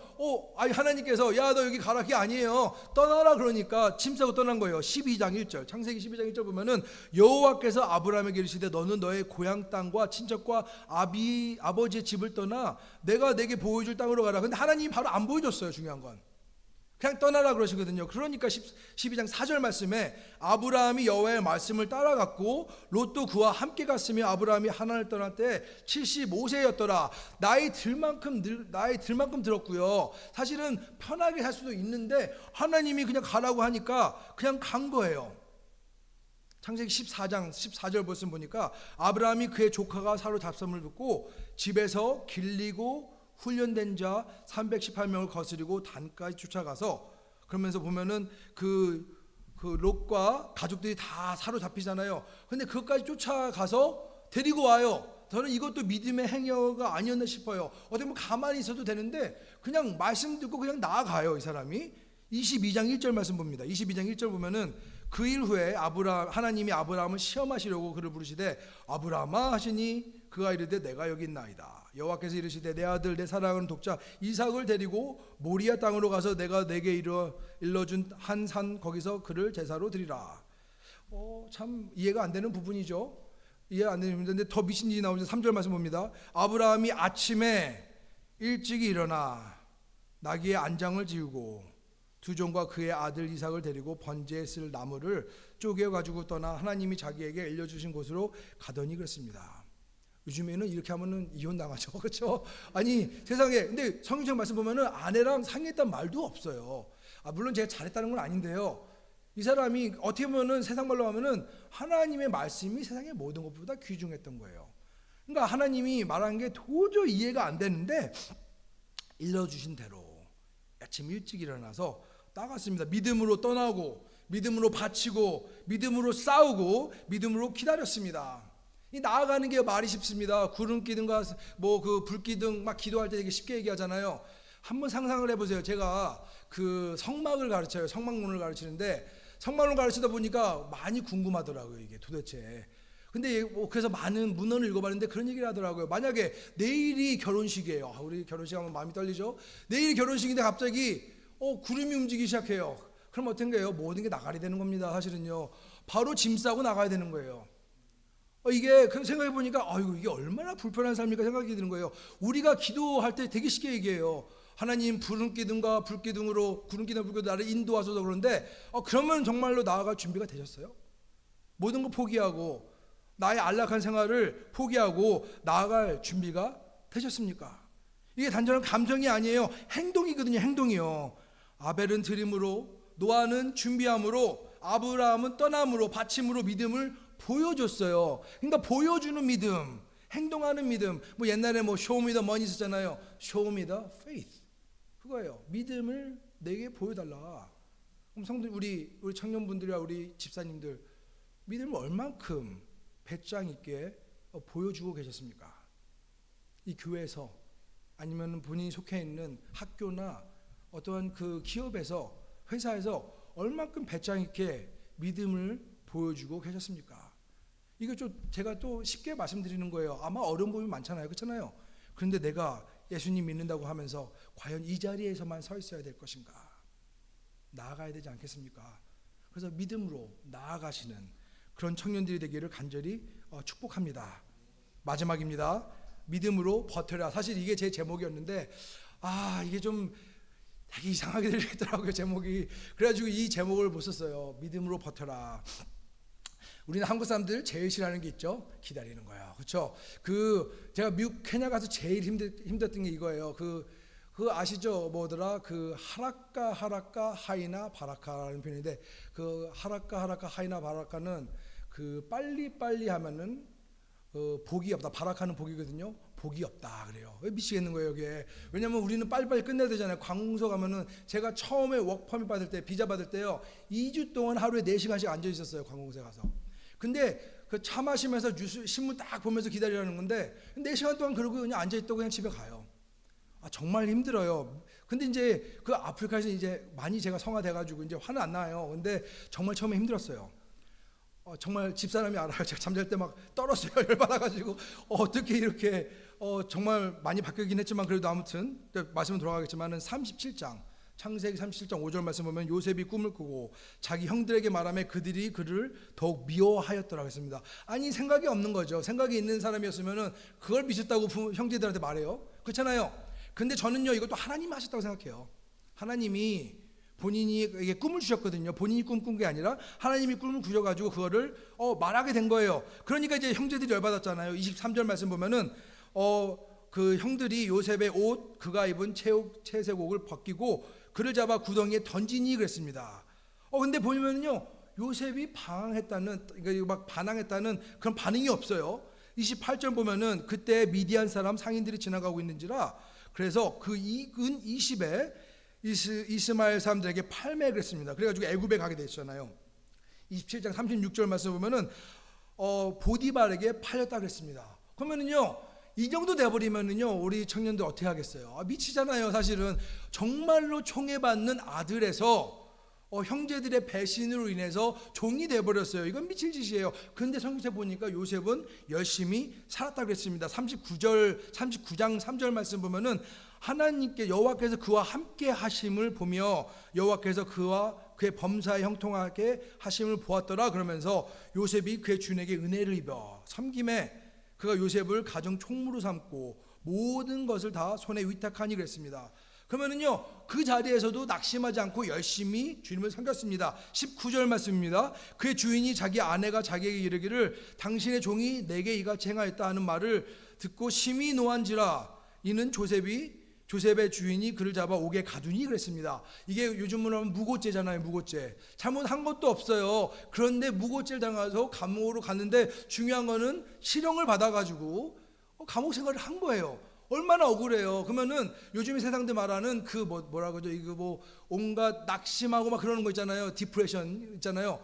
하나님께서 야 너 여기 가라 그게 아니에요. 떠나라 그러니까 짐 싸고 떠난 거예요. 12장 1절 창세기 12장 1절 보면은 여호와께서 아브라함에게 이르시되 너는 너의 고향 땅과 친척과 아버지의 집을 떠나 내가 내게 보여줄 땅으로 가라. 근데 하나님이 바로 안 보여줬어요. 중요한 건 그냥 떠나라 그러시거든요. 그러니까 12장 4절 말씀에 아브라함이 여호와의 말씀을 따라갔고 롯도 그와 함께 갔으며 아브라함이 하나님을 떠날 때 75세였더라. 나이 들만큼 들었고요. 사실은 편하게 살 수도 있는데 하나님이 그냥 가라고 하니까 그냥 간 거예요. 창세기 14장 14절 말씀 보니까 아브라함이 그의 조카가 사로잡음을 듣고 집에서 길리고 훈련된 자 318명을 거스리고 단까지 쫓아가서 그러면서 보면은 그 롯과 가족들이 다 사로잡히잖아요. 근데 그것까지 쫓아가서 데리고 와요. 저는 이것도 믿음의 행여가 아니었나 싶어요. 어떻게 보면 가만히 있어도 되는데 그냥 말씀 듣고 그냥 나아가요. 이 사람이 22장 1절 말씀 봅니다. 22장 1절 보면은 그 일 후에 하나님이 아브라함을 시험하시려고 그를 부르시되 아브라함아 하시니 그가 이르되 내가 여기 있나이다. 여호와께서 이르시되 내 아들 내 사랑하는 독자 이삭을 데리고 모리아 땅으로 가서 내가 내게 일러준 한 산 거기서 그를 제사로 드리라. 참 이해가 안 되는 부분이죠. 이해 안 되는 부분인데 더 미친 일이 나오죠. 3절 말씀 봅니다. 아브라함이 아침에 일찍이 일어나 나귀의 안장을 지우고 두 종과 그의 아들 이삭을 데리고 번제에 쓸 나무를 쪼개 가지고 떠나 하나님이 자기에게 알려주신 곳으로 가더니 그랬습니다. 요즘에는 이렇게 하면은 이혼 당하죠, 그렇죠? 아니 세상에 근데 성경책 말씀 보면은 아내랑 상의했단 말도 없어요. 물론 제가 잘했다는 건 아닌데요. 이 사람이 어떻게 보면은 세상 말로 하면은 하나님의 말씀이 세상의 모든 것보다 귀중했던 거예요. 그러니까 하나님이 말한 게 도저히 이해가 안 되는데 일러주신 대로 아침 일찍 일어나서 나갔습니다. 믿음으로 떠나고 믿음으로 바치고 믿음으로 싸우고 믿음으로 기다렸습니다. 이 나아가는 게 말이 쉽습니다. 구름 기둥과 그 불 기둥 막 기도할 때 되게 쉽게 얘기하잖아요. 한번 상상을 해보세요. 제가 그 성막을 가르쳐요. 성막론을 가르치는데 성막론을 가르치다 보니까 많이 궁금하더라고요. 이게 도대체. 근데 그래서 많은 문헌을 읽어봤는데 그런 얘기를 하더라고요. 만약에 내일이 결혼식이에요. 우리 결혼식 하면 마음이 떨리죠. 내일이 결혼식인데 갑자기 구름이 움직이기 시작해요. 그럼 어떤 거예요? 모든 게 나가리 되는 겁니다. 사실은요. 바로 짐 싸고 나가야 되는 거예요. 이게 생각해 보니까 이게 얼마나 불편한 삶일까 생각이 드는 거예요. 우리가 기도할 때 되게 쉽게 얘기해요. 하나님 구름 기둥과 불 기둥으로 나를 인도하소서 그러는데 그러면 정말로 나아갈 준비가 되셨어요? 모든 거 포기하고 나의 안락한 생활을 포기하고 나아갈 준비가 되셨습니까? 이게 단순한 감정이 아니에요. 행동이거든요. 행동이요. 아벨은 드림으로, 노아는 준비함으로, 아브라함은 떠남으로, 바침으로 믿음을 보여줬어요. 그러니까 보여주는 믿음, 행동하는 믿음. 옛날에 show me the money 있었잖아요. show me the faith. 그거예요. 믿음을 내게 보여달라. 그럼 성도 우리 청년분들이나 우리 집사님들 믿음을 얼만큼 배짱 있게 보여주고 계셨습니까? 이 교회에서 아니면 본인이 속해 있는 학교나 어떠한 그 기업에서 회사에서 얼만큼 배짱 있게 믿음을 보여주고 계셨습니까? 이거 제가 또 쉽게 말씀드리는 거예요. 아마 어려운 부분이 많잖아요. 그렇잖아요. 그런데 내가 예수님 믿는다고 하면서 과연 이 자리에서만 서 있어야 될 것인가? 나아가야 되지 않겠습니까? 그래서 믿음으로 나아가시는 그런 청년들이 되기를 간절히 축복합니다. 마지막입니다. 믿음으로 버텨라. 사실 이게 제 제목이었는데 이게 좀 되게 이상하게 들리더라고요, 제목이. 그래가지고 이 제목을 못 썼어요. 믿음으로 버텨라. 우리는 한국 사람들 제일 싫어하는 게 있죠. 기다리는 거예요. 그렇죠? 제가 미국 케냐 가서 제일 힘들었던 게 이거예요. 그 아시죠? 뭐더라? 하라카 하이나 바라카라는 표현인데, 하라카 하이나 바라카는 빨리 하면은 복이 없다. 바라카는 복이거든요. 복이 없다 그래요. 왜 미치겠는 거예요, 이게. 왜냐면 우리는 빨리빨리 끝내야 되잖아요. 관공서 가면은 제가 처음에 워크퍼밋 받을 때, 비자 받을 때요, 2주 동안 하루에 4시간씩 앉아 있었어요, 관공서에 가서. 근데 차 마시면서 신문 딱 보면서 기다리라는 건데 4시간 동안 그러고 그냥 앉아 있다고 그냥 집에 가요. 정말 힘들어요. 근데 이제 아프리카에서 이제 많이 제가 성화돼가지고 이제 화는 안 나요. 근데 정말 처음에 힘들었어요. 정말 집사람이 알아요. 제가 잠잘 때 막 떨었어요. 열받아가지고 어떻게 이렇게 정말 많이 바뀌긴 했지만 그래도 아무튼 말씀은 돌아가겠지만은 37장 창세기 37장 5절 말씀 보면 요셉이 꿈을 꾸고 자기 형들에게 말하며 그들이 그를 더욱 미워하였더라고 했습니다. 아니 생각이 없는 거죠. 생각이 있는 사람이었으면은 그걸 미쳤다고 형제들한테 말해요. 그렇잖아요. 근데 저는요 이것도 하나님이 하셨다고 생각해요. 하나님이 본인이 꿈을 주셨거든요. 본인이 꿈꾼 게 아니라 하나님이 꿈을 꾸셔가지고 그거를 말하게 된 거예요. 그러니까 이제 형제들이 열받았잖아요. 23절 말씀 보면은 그 형들이 요셉의 옷 그가 입은 채색옷을 벗기고 그를 잡아 구덩이에 던지니 그랬습니다. 근데 보면은요 요셉이 그러니까 막 반항했다는 그런 반응이 없어요. 28절 보면은 그때 미디안 사람 상인들이 지나가고 있는지라 그래서 그 은 20에 이스마엘 사람들에게 팔매 그랬습니다. 그래가지고 애굽에 가게 됐잖아요. 27장 36절 말씀 보면은 보디발에게 팔렸다 그랬습니다. 그러면은요 이 정도 돼버리면은요 우리 청년들 어떻게 하겠어요? 미치잖아요. 사실은 정말로 총애받는 아들에서 형제들의 배신으로 인해서 종이 돼버렸어요. 이건 미칠 짓이에요. 근데 성경에 보니까 요셉은 열심히 살았다 그랬습니다. 39장 3절 말씀 보면은 하나님께 여호와께서 그와 함께 하심을 보며 여호와께서 그와 그의 범사에 형통하게 하심을 보았더라 그러면서 요셉이 그의 주인에게 은혜를 입어 섬김에 그가 요셉을 가정 총무로 삼고 모든 것을 다 손에 위탁하니 그랬습니다. 그러면은요 그 자리에서도 낙심하지 않고 열심히 주님을 섬겼습니다. 19절 말씀입니다. 그의 주인이 자기 아내가 자기에게 이르기를 당신의 종이 내게 이같이 행하였다 하는 말을 듣고 심히 노한지라 이는 조셉의 주인이 그를 잡아 옥에 가두니 그랬습니다. 이게 요즘으로 하면 무고죄잖아요. 무고죄. 잘못한 것도 없어요. 그런데 무고죄를 당해서 감옥으로 갔는데 중요한 거는 실형을 받아가지고 감옥 생활을 한 거예요. 얼마나 억울해요. 그러면은 요즘 세상들 말하는 뭐라고 하죠? 온갖 낙심하고 막 그러는 거 있잖아요. 디프레션 있잖아요.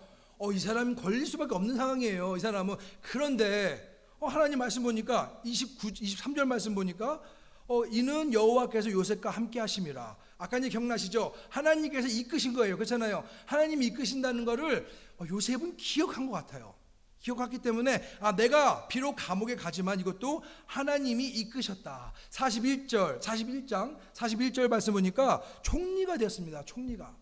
이 사람이 걸릴 수밖에 없는 상황이에요. 이 사람은. 그런데 하나님 말씀 보니까 23절 말씀 보니까 이는 여호와께서 요셉과 함께 하심이라. 아까 이제 기억나시죠? 하나님께서 이끄신 거예요. 그렇잖아요. 하나님이 이끄신다는 거를 요셉은 기억한 것 같아요. 기억했기 때문에 내가 비록 감옥에 가지만 이것도 하나님이 이끄셨다. 41장 41절 말씀 보니까 총리가 되었습니다. 총리가.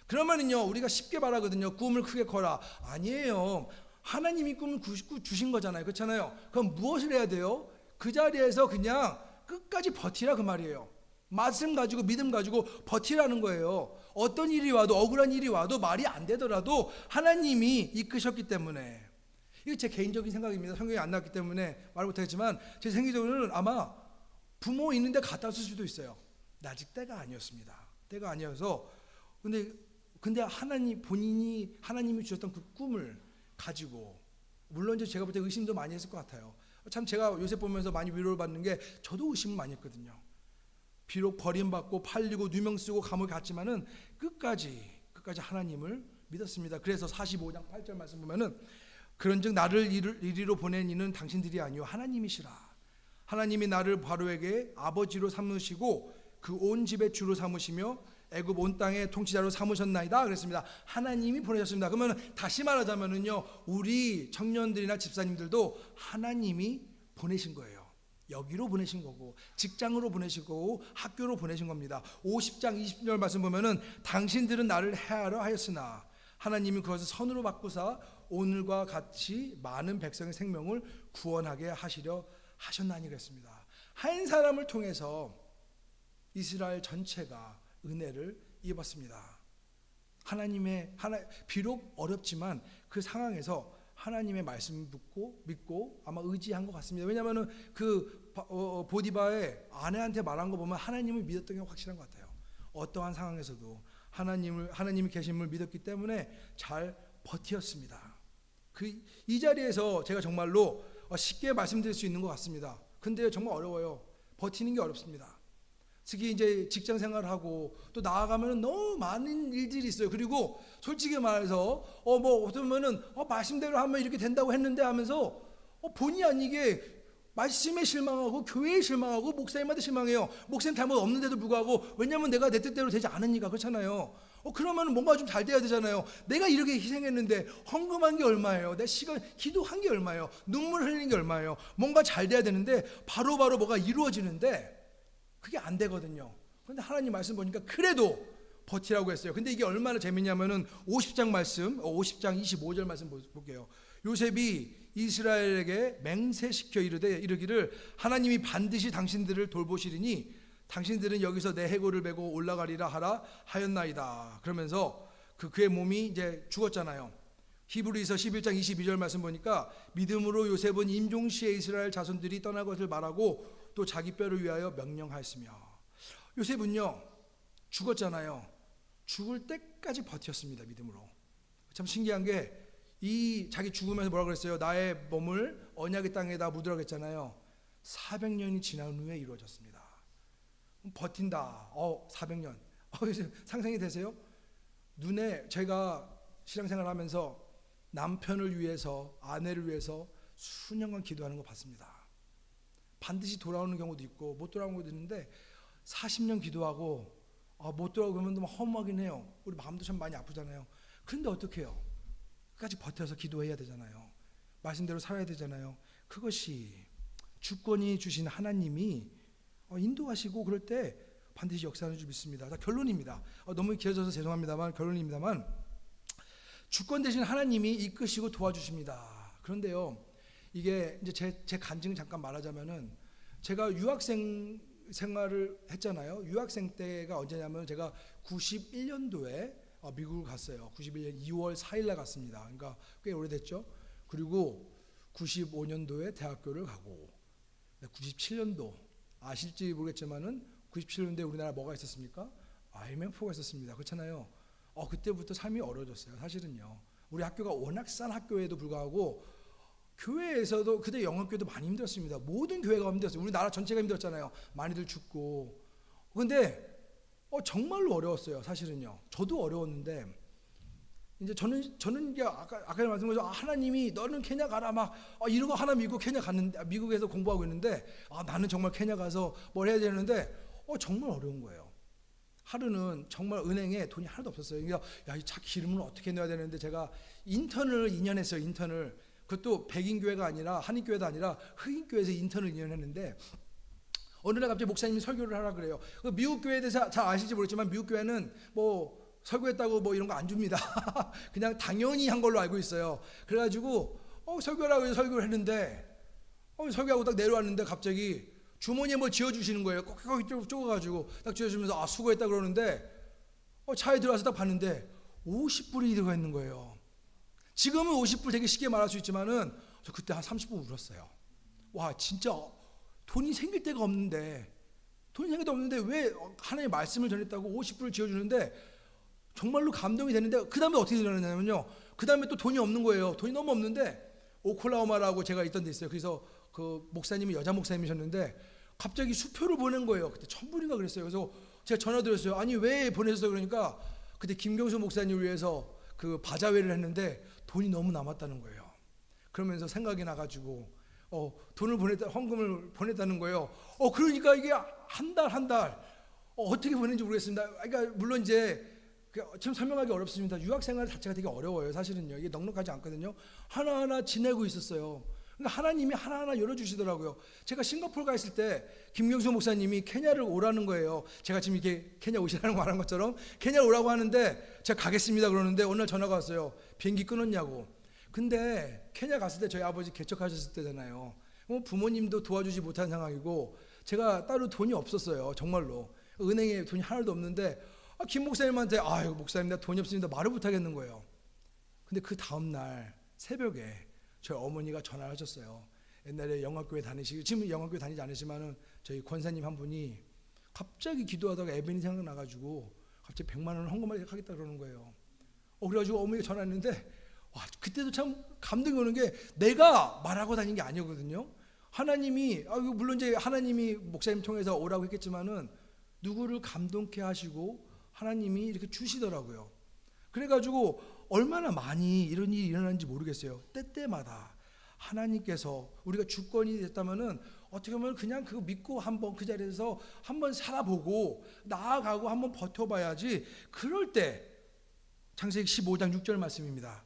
그러면은요 우리가 쉽게 말하거든요. 꿈을 크게 꿔라. 아니에요. 하나님이 꿈을 주신 거잖아요. 그렇잖아요. 그럼 무엇을 해야 돼요? 그 자리에서 그냥 끝까지 버티라 그 말이에요. 말씀 가지고 믿음 가지고 버티라는 거예요. 어떤 일이 와도 억울한 일이 와도 말이 안 되더라도 하나님이 이끄셨기 때문에. 이거 제 개인적인 생각입니다. 성경이 안 나왔기 때문에 말 못하겠지만 제 생각으로는 아마 부모 있는데 갔다 왔을 수도 있어요. 아직 때가 아니었습니다. 때가 아니어서 근데 하나님이 주셨던 그 꿈을 가지고 물론 이제 제가 볼 때 의심도 많이 했을 것 같아요. 참 제가 요셉 보면서 많이 위로를 받는 게 저도 의심을 많이 했거든요. 비록 버림받고 팔리고 누명 쓰고 감옥에 갔지만은 끝까지 하나님을 믿었습니다. 그래서 45장 8절 말씀 보면은 그런즉 나를 이리로 보낸 이는 당신들이 아니요 하나님이시라. 하나님이 나를 바로에게 아버지로 삼으시고 그 온 집의 주로 삼으시며 애굽 온 땅의 통치자로 삼으셨나이다 그랬습니다. 하나님이 보내셨습니다. 그러면 다시 말하자면은요 우리 청년들이나 집사님들도 하나님이 보내신 거예요. 여기로 보내신 거고 직장으로 보내신 거고 학교로 보내신 겁니다. 50장 20절 말씀 보면은 당신들은 나를 해하려 하였으나 하나님이 그것을 선으로 바꾸사 오늘과 같이 많은 백성의 생명을 구원하게 하시려 하셨나니 그랬습니다. 한 사람을 통해서 이스라엘 전체가 은혜를 입었습니다. 비록 어렵지만 그 상황에서 하나님의 말씀을 믿고 아마 의지한 것 같습니다. 왜냐하면 그 보디바의 아내한테 말한 거 보면 하나님을 믿었던 게 확실한 것 같아요. 어떠한 상황에서도 하나님이 계심을 믿었기 때문에 잘 버텼습니다. 이 자리에서 제가 정말로 쉽게 말씀드릴 수 있는 것 같습니다. 근데 정말 어려워요. 버티는 게 어렵습니다. 특히 이제 직장 생활을 하고 또 나아가면 너무 많은 일들이 있어요. 그리고 솔직히 말해서 뭐 어쩌면은 말씀대로 하면 이렇게 된다고 했는데 하면서 본의 아니게 말씀에 실망하고 교회에 실망하고 목사님한테 실망해요. 목사님 잘못 없는데도 불구하고, 왜냐하면 내가 내 뜻대로 되지 않으니까. 그렇잖아요. 그러면 뭔가 좀 잘 돼야 되잖아요. 내가 이렇게 희생했는데 헌금한 게 얼마예요? 내 시간 기도한 게 얼마예요? 눈물 흘리는 게 얼마예요? 뭔가 잘 돼야 되는데 바로바로 뭐가 이루어지는데 그게 안 되거든요. 그런데 하나님 말씀 보니까 그래도 버티라고 했어요. 근데 이게 얼마나 재밌냐면은 50장 말씀, 50장 25절 말씀 볼게요. 요셉이 이스라엘에게 맹세시켜 이르기를 하나님이 반드시 당신들을 돌보시리니 당신들은 여기서 내 해골을 메고 올라가리라 하라 하였나이다. 그러면서 그의 몸이 이제 죽었잖아요. 히브리서 11장 22절 말씀 보니까 믿음으로 요셉은 임종시에 이스라엘 자손들이 떠날 것을 말하고 또 자기 뼈를 위하여 명령하였으며, 요셉은요 죽었잖아요. 죽을 때까지 버텼습니다. 믿음으로. 참 신기한 게 이 자기 죽으면서 뭐라 그랬어요? 나의 몸을 언약의 땅에다 묻으라고 했잖아요. 400년이 지난 후에 이루어졌습니다. 버틴다. 400년. 상상이 되세요? 눈에 제가 신앙생활 하면서 남편을 위해서, 아내를 위해서 수년간 기도하는 거 봤습니다. 반드시 돌아오는 경우도 있고 못 돌아오는 경우도 있는데 40년 기도하고 못 돌아오고 그러면 너무 허무하긴 해요. 우리 마음도 참 많이 아프잖아요. 그런데 어떻게 해요? 끝까지 버텨서 기도해야 되잖아요. 말씀대로 살아야 되잖아요. 그것이 주권이 주신 하나님이 인도하시고 그럴 때 반드시 역사하는 줄 믿습니다. 결론입니다. 너무 길어져서 죄송합니다만 결론입니다만, 주권 되신 하나님이 이끄시고 도와주십니다. 그런데요, 이게 이제 제 간증을 잠깐 말하자면은, 제가 유학생 생활을 했잖아요. 유학생 때가 언제냐면 제가 91년도에 미국을 갔어요. 91년 2월 4일날 갔습니다. 그러니까 꽤 오래됐죠. 그리고 95년도에 대학교를 가고, 97년도 아실지 모르겠지만은 97년도에 우리나라 뭐가 있었습니까? IMF가 있었습니다. 그렇잖아요. 그때부터 삶이 어려워졌어요. 사실은요. 우리 학교가 워낙 싼 학교에도 불구하고 교회에서도 그때 영업교회도 많이 힘들었습니다. 모든 교회가 힘들었어요. 우리나라 전체가 힘들었잖아요. 많이들 죽고. 근데 정말로 어려웠어요. 사실은요. 저도 어려웠는데 이제 저는 이제 아까 말씀드린 것처럼 하나님이 너는 케냐 가라 막 이런 거 하나 믿고 케냐 갔는데, 미국에서 공부하고 있는데 나는 정말 케냐 가서 뭘 해야 되는데 정말 어려운 거예요. 하루는 정말 은행에 돈이 하나도 없었어요. 그러니까 이 차 기름은 어떻게 넣어야 되는데, 제가 인턴을 2년 했어요. 인턴을. 그것도 백인교회가 아니라 한인교회도 아니라 흑인교회에서 인턴을 2년 했는데, 어느 날 갑자기 목사님이 설교를 하라 그래요. 미국 교회에 대해서 잘 아실지 모르겠지만 미국 교회는 뭐 설교했다고 뭐 이런 거 안 줍니다. 그냥 당연히 한 걸로 알고 있어요. 그래가지고 설교라고 해서 설교를 했는데 설교하고 딱 내려왔는데 갑자기 주머니에 뭘 지어주시는 거예요. 꼭 쪼가가지고 딱 지어주면서 수고했다 그러는데 차에 들어와서 딱 봤는데 50불이 들어가 있는 거예요. 지금은 50불 되게 쉽게 말할 수 있지만은 저 그때 한 30분 울었어요. 와, 진짜 돈이 생길 데가 없는데 왜 하나님의 말씀을 전했다고 50불을 지어주는데 정말로 감동이 되는데, 그 다음에 어떻게 일어나냐면요, 그 다음에 또 돈이 없는 거예요. 돈이 너무 없는데 오클라호마라고 제가 있던 데 있어요. 그래서 그 목사님이 여자 목사님이셨는데 갑자기 수표를 보낸 거예요. 그때 1,000불인가 그랬어요. 그래서 제가 전화 드렸어요. 아니 왜 보내셨어요? 그러니까 그때 김경수 목사님을 위해서 그 바자회를 했는데 돈이 너무 남았다는 거예요. 그러면서 생각이 나가지고 돈을 헌금을 보냈다는 거예요. 그러니까 이게 한 달 어떻게 보낸지 모르겠습니다. 그러니까 물론 이제 참 설명하기 어렵습니다. 유학생활 자체가 되게 어려워요. 사실은요. 이게 넉넉하지 않거든요. 하나하나 지내고 있었어요. 그러니까 하나님이 하나하나 열어주시더라고요. 제가 싱가포르 가 있을 때 김경수 목사님이 케냐를 오라는 거예요. 제가 지금 이렇게 케냐 오시라는 말한 것처럼 케냐 오라고 하는데 제가 가겠습니다 그러는데 어느 날 전화가 왔어요. 비행기 끊었냐고. 근데 케냐 갔을 때 저희 아버지 개척하셨을 때잖아요. 부모님도 도와주지 못한 상황이고 제가 따로 돈이 없었어요. 정말로 은행에 돈이 하나도 없는데 김 목사님한테 아유 목사님 나 돈이 없습니다 말을 못하겠는 거예요. 근데 그 다음날 새벽에 저희 어머니가 전화를 하셨어요. 옛날에 영화교회 다니시고 지금 영화교회 다니지 않으시면은 저희 권사님 한 분이 갑자기 기도하다가 에벤이 생각나가지고 갑자기 100만 원을 헌금을 하겠다 그러는 거예요. 그래가지고 어머니가 전화했는데 와 그때도 참 감동이 오는 게 내가 말하고 다닌 게 아니거든요. 하나님이 물론 이제 하나님이 목사님 통해서 오라고 했겠지만은 누구를 감동케 하시고 하나님이 이렇게 주시더라고요. 그래가지고 얼마나 많이 이런 일이 일어나는지 모르겠어요. 때때마다 하나님께서 우리가 주권이 됐다면은 어떻게 보면 그냥 그거 믿고 한번 그 자리에서 한번 살아보고 나아가고 한번 버텨봐야지. 그럴 때 창세기 15장 6절 말씀입니다.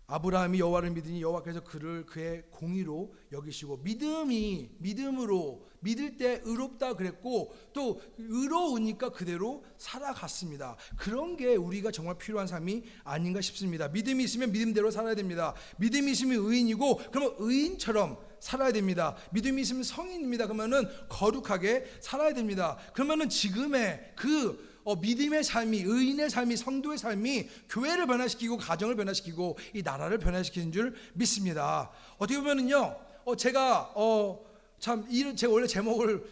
아브라함이 여호와를 믿으니 여호와께서 그를 그의 공의로 여기시고 믿음으로 믿을 때 의롭다 그랬고 또 의로우니까 그대로 살아갔습니다. 그런 게 우리가 정말 필요한 삶이 아닌가 싶습니다. 믿음이 있으면 믿음대로 살아야 됩니다. 믿음이 있으면 의인이고 그러면 의인처럼 살아야 됩니다. 믿음이 있으면 성인입니다. 그러면은 거룩하게 살아야 됩니다. 그러면은 지금의 그 믿음의 삶이 의인의 삶이 성도의 삶이 교회를 변화시키고 가정을 변화시키고 이 나라를 변화시키는 줄 믿습니다. 어떻게 보면은요 제가 참 제가 원래 제목을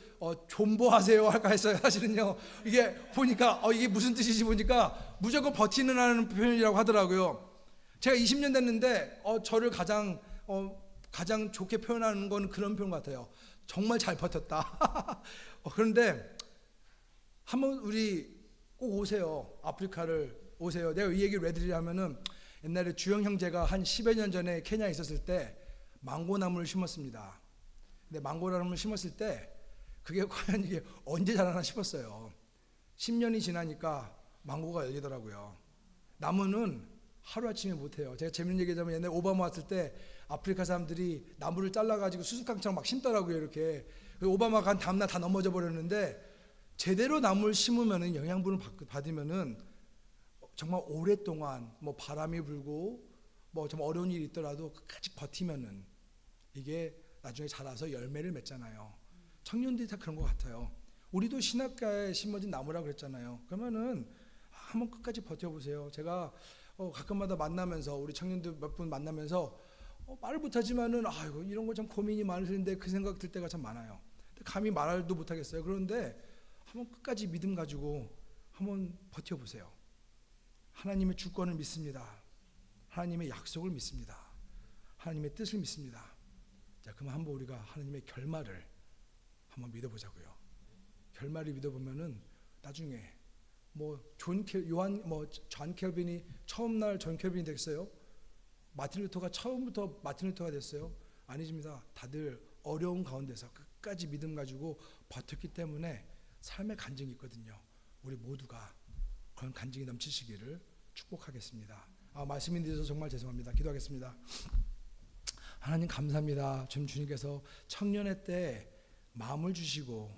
존버하세요 할까 했어요. 사실은요 이게 보니까 이게 무슨 뜻인지 보니까 무조건 버티는 하는 표현이라고 하더라고요. 제가 20년 됐는데 저를 가장 좋게 표현하는 건 그런 표현 같아요. 정말 잘 버텼다. 그런데 한번 우리 꼭 오세요. 아프리카를 오세요. 내가 이 얘기를 왜 드리냐면은 옛날에 주영 형제가 한 10여 년 전에 케냐에 있었을 때 망고나무를 심었습니다. 근데 망고나무를 심었을 때 그게 과연 이게 언제 자라나 싶었어요. 10년이 지나니까 망고가 열리더라고요. 나무는 하루아침에 못해요. 제가 재밌는 얘기하자면 옛날에 오바마 왔을 때 아프리카 사람들이 나무를 잘라가지고 수수깡처럼 막 심더라고요. 이렇게. 오바마가 한 다음날 다 넘어져 버렸는데 제대로 나무를 심으면은 영양분을 받으면은 정말 오랫동안 뭐 바람이 불고 뭐 좀 어려운 일이 있더라도 끝까지 버티면은 이게 나중에 자라서 열매를 맺잖아요. 청년들이 다 그런 것 같아요. 우리도 신학가에 심어진 나무라고 그랬잖아요. 그러면은 한번 끝까지 버텨보세요. 제가 가끔마다 만나면서 우리 청년들 몇 분 만나면서 말을 못하지만은 아이고 이런 거 참 고민이 많으신데 그 생각 들 때가 참 많아요. 감히 말도 못하겠어요. 그런데 한번 끝까지 믿음 가지고 한번 버텨보세요. 하나님의 주권을 믿습니다. 하나님의 약속을 믿습니다. 하나님의 뜻을 믿습니다. 자, 그럼 한번 우리가 하나님의 결말을 한번 믿어보자고요. 결말을 믿어보면은 나중에 존 켈빈이 처음 날 존 켈빈이 됐어요. 마틴 루터가 처음부터 마틴 루터가 됐어요. 아니십니다. 다들 어려운 가운데서 끝까지 믿음 가지고 버텼기 때문에 삶의 간증이 있거든요. 우리 모두가 그런 간증이 넘치시기를 축복하겠습니다. 말씀이 늦어서 정말 죄송합니다. 기도하겠습니다. 하나님 감사합니다. 주님께서 청년의 때 마음을 주시고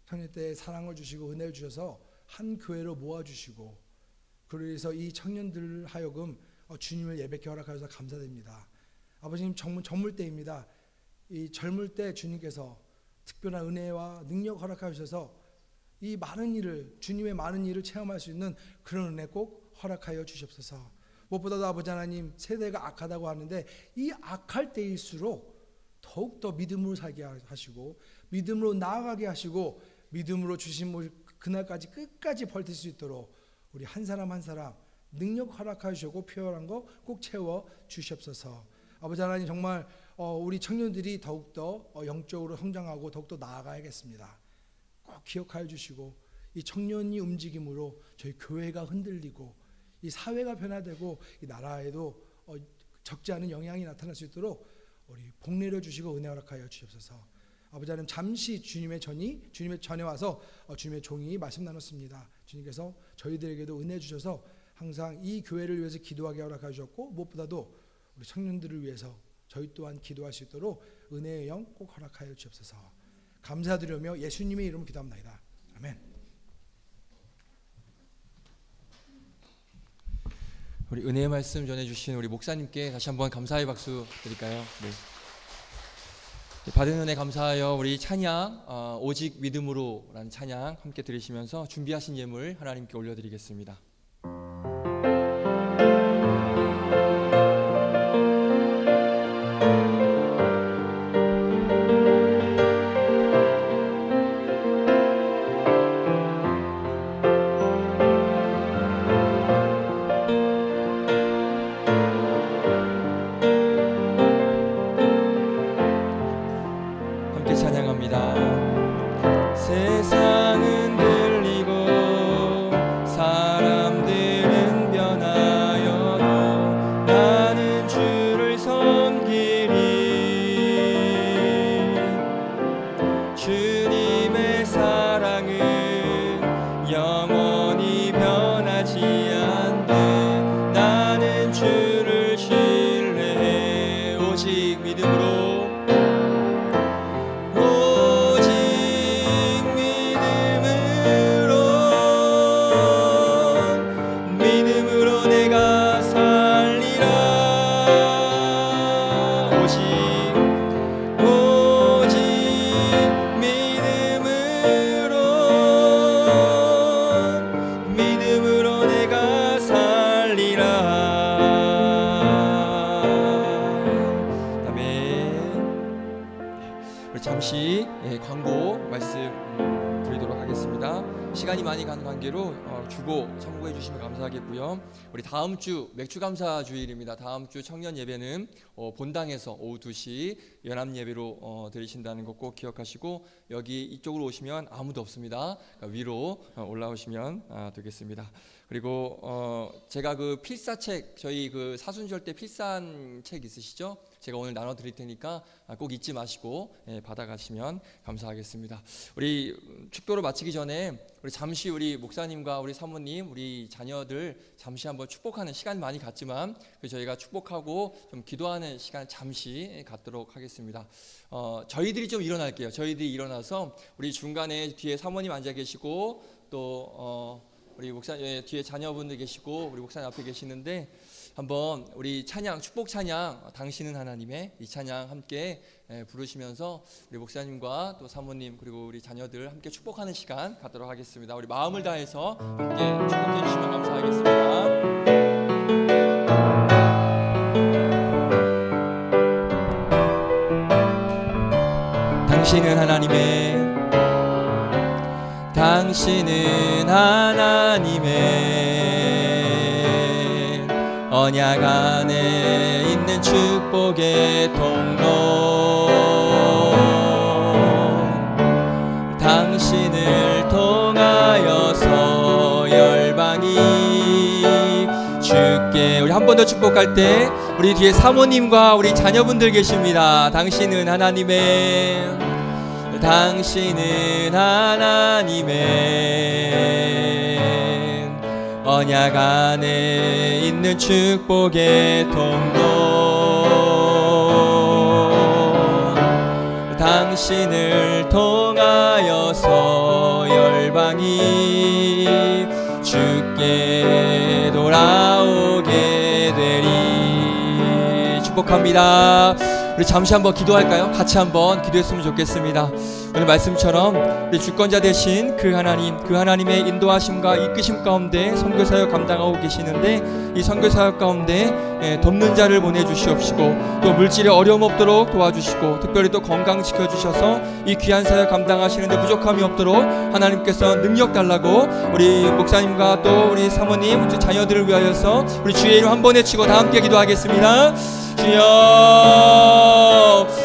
청년의 때 사랑을 주시고 은혜를 주셔서 한 교회로 모아주시고 그래서 이 청년들 하여금 주님을 예배케 허락하셔서 감사드립니다. 아버지님 젊을 때입니다. 이 젊을 때 주님께서 특별한 은혜와 능력 허락하셔서 이 많은 일을 주님의 많은 일을 체험할 수 있는 그런 은혜 꼭 허락하여 주시옵소서. 무엇보다도 아버지 하나님 세대가 악하다고 하는데 이 악할 때일수록 더욱더 믿음으로 살게 하시고 믿음으로 나아가게 하시고 믿음으로 주신 그날까지 끝까지 버틸 수 있도록 우리 한 사람 한 사람 능력 허락하시고 필요한 거 꼭 채워 주시옵소서. 아버지 하나님 정말 우리 청년들이 더욱더 영적으로 성장하고 더욱더 나아가야겠습니다. 꼭 기억하여 주시고 이 청년이 움직임으로 저희 교회가 흔들리고 이 사회가 변화되고 이 나라에도 적지 않은 영향이 나타날 수 있도록 우리 복 내려 주시고 은혜 허락하여 주시옵소서. 아버지 하나님 잠시 주님의 전에 와서 주님의 종이 말씀 나눴습니다. 주님께서 저희들에게도 은혜 주셔서 항상 이 교회를 위해서 기도하게 허락하여 주셨고 무엇보다도 우리 청년들을 위해서 저희 또한 기도할 수 있도록 은혜의 영 꼭 허락하여 주옵소서. 감사드리며 예수님의 이름으로 기도합니다. 아멘. 우리 은혜의 말씀 전해주신 우리 목사님께 다시 한번 감사의 박수 드릴까요? 네. 받은 은혜 감사하여 우리 찬양 오직 믿음으로라는 찬양 함께 들으시면서 준비하신 예물 하나님께 올려드리겠습니다. 세상은 들리고 사람들은 변하여도 나는 주를 섬기리. 주님의 사랑은 영원히 변하지 않듯 나는 주를 신뢰해. 오직 믿음으로 내가 살리라. 오직 믿음으로 내가 살리라. 아멘. 우리 잠시 광고 말씀 드리도록 하겠습니다. 시간이 많이 간 관계로 주보 참고해 주시면 감사하겠고요. 우리 다음 주 맥주 감사 주일입니다. 다음 주 청년 예배는 본당에서 오후 2시 연합 예배로 드리신다는 것 꼭 기억하시고, 여기 이쪽으로 오시면 아무도 없습니다. 그러니까 위로 올라오시면 되겠습니다. 그리고 제가 그 필사책, 저희 그 사순절 때 필사한 책 있으시죠? 제가 오늘 나눠 드릴 테니까 꼭 잊지 마시고 받아가시면 감사하겠습니다. 우리 축도를 마치기 전에 우리 잠시 우리 목사님과 우리 사모님, 우리 자녀들 잠시 한번 축복하는 시간 많이 갖지만 저희가 축복하고 좀 기도하는 시간 잠시 갖도록 하겠습니다. 저희들이 좀 일어날게요. 저희들이 일어나서 우리 중간에 뒤에 사모님 앉아 계시고 또 우리 목사님 뒤에 자녀분들 계시고 우리 목사님 앞에 계시는데 한번 우리 찬양, 축복 찬양, 당신은 하나님의 이 찬양 함께 부르시면서 우리 목사님과 또 사모님 그리고 우리 자녀들 함께 축복하는 시간 갖도록 하겠습니다. 우리 마음을 다해서 함께 축복해 주시면 감사하겠습니다. 당신은 하나님의 언약 안에 있는 축복의 통로. 당신을 통하여서 열방이 주께. 우리 한 번 더 축복할 때 우리 뒤에 사모님과 우리 자녀분들 계십니다. 당신은 하나님의 언약 안에 있는 축복의 통로. 당신을 통하여서 열방이 주께 돌아오게 되리. 축복합니다. 우리 잠시 한번 기도할까요? 같이 한번 기도했으면 좋겠습니다. 오늘 말씀처럼 우리 주권자 되신 그 하나님, 그 하나님의 인도하심과 이끄심 가운데 선교사역 감당하고 계시는데 이 선교사역 가운데 돕는 자를 보내주시옵시고 또 물질에 어려움 없도록 도와주시고 특별히 또 건강 지켜주셔서 이 귀한 사역 감당하시는데 부족함이 없도록 하나님께서 능력 달라고 우리 목사님과 또 우리 사모님, 우리 자녀들을 위하여서 우리 주의 이름 한 번 외치고 다 함께 기도하겠습니다. 주여,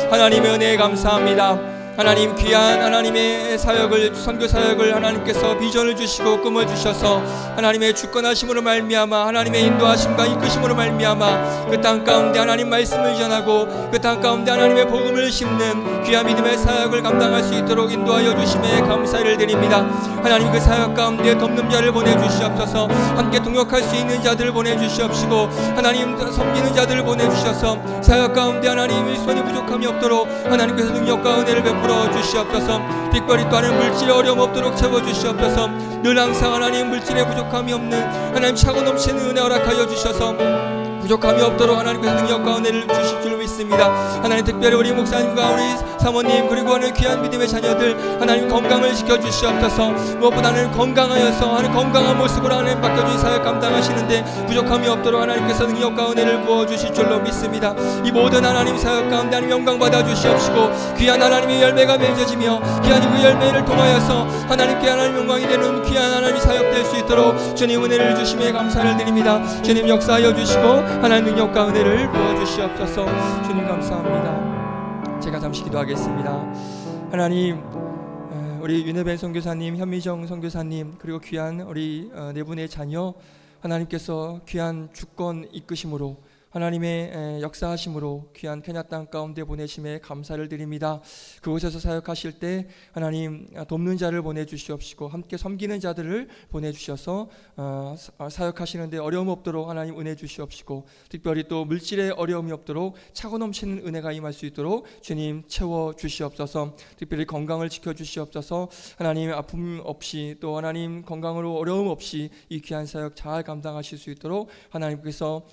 하나님의 은혜에 감사합니다. 하나님, 귀한 하나님의 사역을, 선교 사역을 하나님께서 비전을 주시고 꿈을 주셔서 하나님의 주권하심으로 말미암아 하나님의 인도하심과 이끄심으로 말미암아 그 땅 가운데 하나님 말씀을 전하고 그 땅 가운데 하나님의 복음을 심는 귀한 믿음의 사역을 감당할 수 있도록 인도하여 주심에 감사를 드립니다. 하나님, 그 사역 가운데 돕는 자를 보내주시옵소서. 함께 동역할 수 있는 자들을 보내주시옵시고 하나님 섬기는 자들을 보내주셔서 사역 가운데 하나님의 손이 부족함이 없도록 하나님께서 능력과 은혜를 베풀어 베풀어 주시옵소서. 특별히 또 하나님 물질에 어려움 없도록 채워 주시옵소서. 늘 항상 하나님 물질에 부족함이 없는 하나님 차고 넘치는 은혜 허락하여 주셔서 부족함이 없도록 하나님께서 능력과 은혜를 주실 줄 믿습니다. 하나님 특별히 우리 목사님과 우리 사모님 그리고 하나님 귀한 믿음의 자녀들 하나님 건강을 지켜주시옵소서. 무엇보다 하나님 건강하여서 하나님 건강한 모습으로 하나님 맡겨준 사역 감당하시는데 부족함이 없도록 하나님께서 능력과 은혜를 부어주실 줄로 믿습니다. 이 모든 하나님 사역 가운데 하나님 영광 받아주시옵시고 귀한 하나님의 열매가 맺어지며 귀한 그 열매를 통하여서 하나님께 하나님 영광이 되는 귀한 하나님 사역 될 수 있도록 주님 은혜를 주심에 감사를 드립니다. 주님 역사하여 주시고 하나님 능력과 은혜를 부어주시옵소서. 주님 감사합니다. 제가 잠시 기도하겠습니다. 하나님 우리 윤혜벤 선교사님, 현미정 선교사님 그리고 귀한 우리 네 분의 자녀 하나님께서 귀한 주권 이끄심으로 하나님의 역사하심으로 귀한 케냐 땅 가운데 보내심에 감사를 드립니다. 그곳에서 사역하실 때 하나님 돕는 자를 보내주시옵시고 함께 섬기는 자들을 보내주셔서 사역하시는데 어려움 없도록 하나님 은혜 주시옵시고 특별히 또 물질에 어려움이 없도록 차고 넘치는 은혜가 임할 수 있도록 주님 채워주시옵소서. 특별히 건강을 지켜주시옵소서. 하나님 아픔 없이 또 하나님 건강으로 어려움 없이 이 귀한 사역 잘 감당하실 수 있도록 하나님께서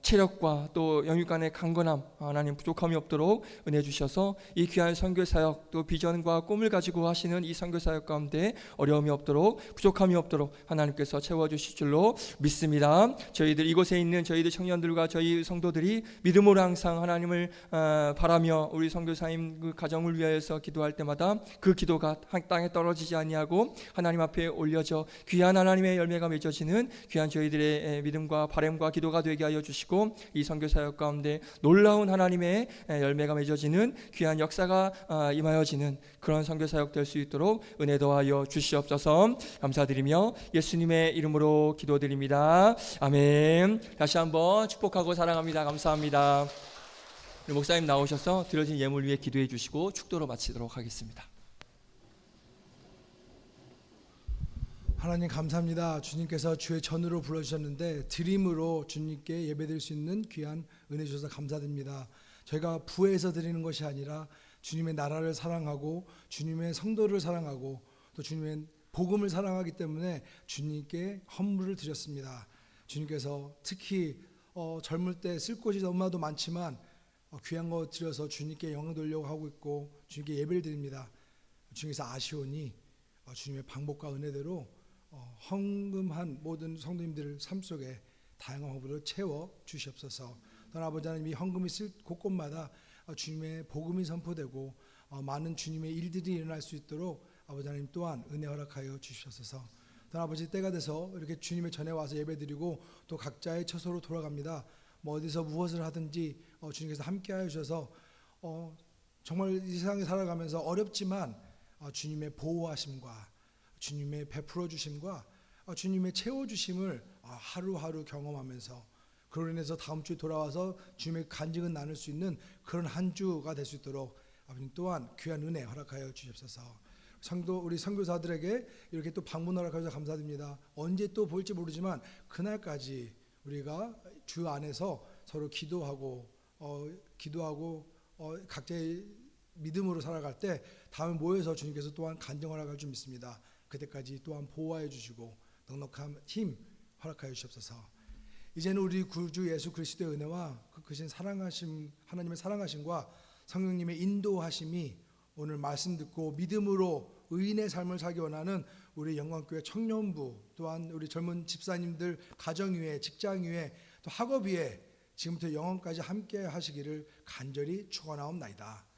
체력과 또 영육 간의 강건함 하나님 부족함이 없도록 은혜 주셔서 이 귀한 선교 사역 또 비전과 꿈을 가지고 하시는 이 선교 사역 가운데 어려움이 없도록 부족함이 없도록 하나님께서 채워주실 줄로 믿습니다. 저희들 이곳에 있는 저희들 청년들과 저희 성도들이 믿음으로 항상 하나님을 바라며 우리 선교사님 그 가정을 위하여서 기도할 때마다 그 기도가 땅에 떨어지지 아니하고 하나님 앞에 올려져 귀한 하나님의 열매가 맺어지는 귀한 저희들의 믿음과 바람과 기도가 되게 하여 주시고 이 선교 사역 가운데 놀라운 하나님의 열매가 맺어지는 귀한 역사가 임하여지는 그런 선교 사역 될 수 있도록 은혜 더하여 주시옵소서. 감사드리며 예수님의 이름으로 기도드립니다. 아멘. 다시 한번 축복하고 사랑합니다. 감사합니다. 목사님 나오셔서 드려진 예물 위에 기도해 주시고 축도로 마치도록 하겠습니다. 하나님 감사합니다. 주님께서 주의 전으로 불러주셨는데 드림으로 주님께 예배드릴 수 있는 귀한 은혜 주셔서 감사드립니다. 저희가 부에서 드리는 것이 아니라 주님의 나라를 사랑하고 주님의 성도를 사랑하고 또 주님의 복음을 사랑하기 때문에 주님께 헌물을 드렸습니다. 주님께서 특히 젊을 때 쓸 곳이 너무나도 많지만 귀한 거 드려서 주님께 영광 돌려고 하고 있고 주님께 예배를 드립니다. 주님께서 아시오니 주님의 방법과 은혜대로 헌금한 모든 성도님들 삶 속에 다양한 허물을 채워 주시옵소서. 또한 아버지 하나님 이 헌금이 쓸 곳곳마다 주님의 복음이 선포되고 많은 주님의 일들이 일어날 수 있도록 아버지 하나님 또한 은혜 허락하여 주시옵소서. 또한 아버지 때가 돼서 이렇게 주님의 전에 와서 예배드리고 또 각자의 처소로 돌아갑니다. 뭐 어디서 무엇을 하든지 주님께서 함께하여 주셔서 정말 이 세상에 살아가면서 어렵지만 주님의 보호하심과 주님의 베풀어 주심과 주님의 채워 주심을 하루하루 경험하면서 그로 인해서 다음 주에 돌아와서 주님의 간증을 나눌 수 있는 그런 한 주가 될 수 있도록 아버님 또한 귀한 은혜 허락하여 주시옵소서. 우리 선교사들에게 이렇게 또 방문 허락하셔서 감사드립니다. 언제 또 볼지 모르지만 그날까지 우리가 주 안에서 서로 기도하고 각자의 믿음으로 살아갈 때 다음에 모여서 주님께서 또한 간증 허락할 줄 믿습니다. 그때까지 또한 보호하여 주시고 넉넉한 힘 허락하여 주시옵소서. 이제는 우리 구주 예수 그리스도의 은혜와 그 크신 사랑하심 하나님의 사랑하심과 성령님의 인도하심이 오늘 말씀 듣고 믿음으로 의인의 삶을 살기 원하는 우리 영광교회 청년부 또한 우리 젊은 집사님들 가정 위에 직장 위에 또 학업 위에 지금부터 영원까지 함께 하시기를 간절히 축원하옵나이다.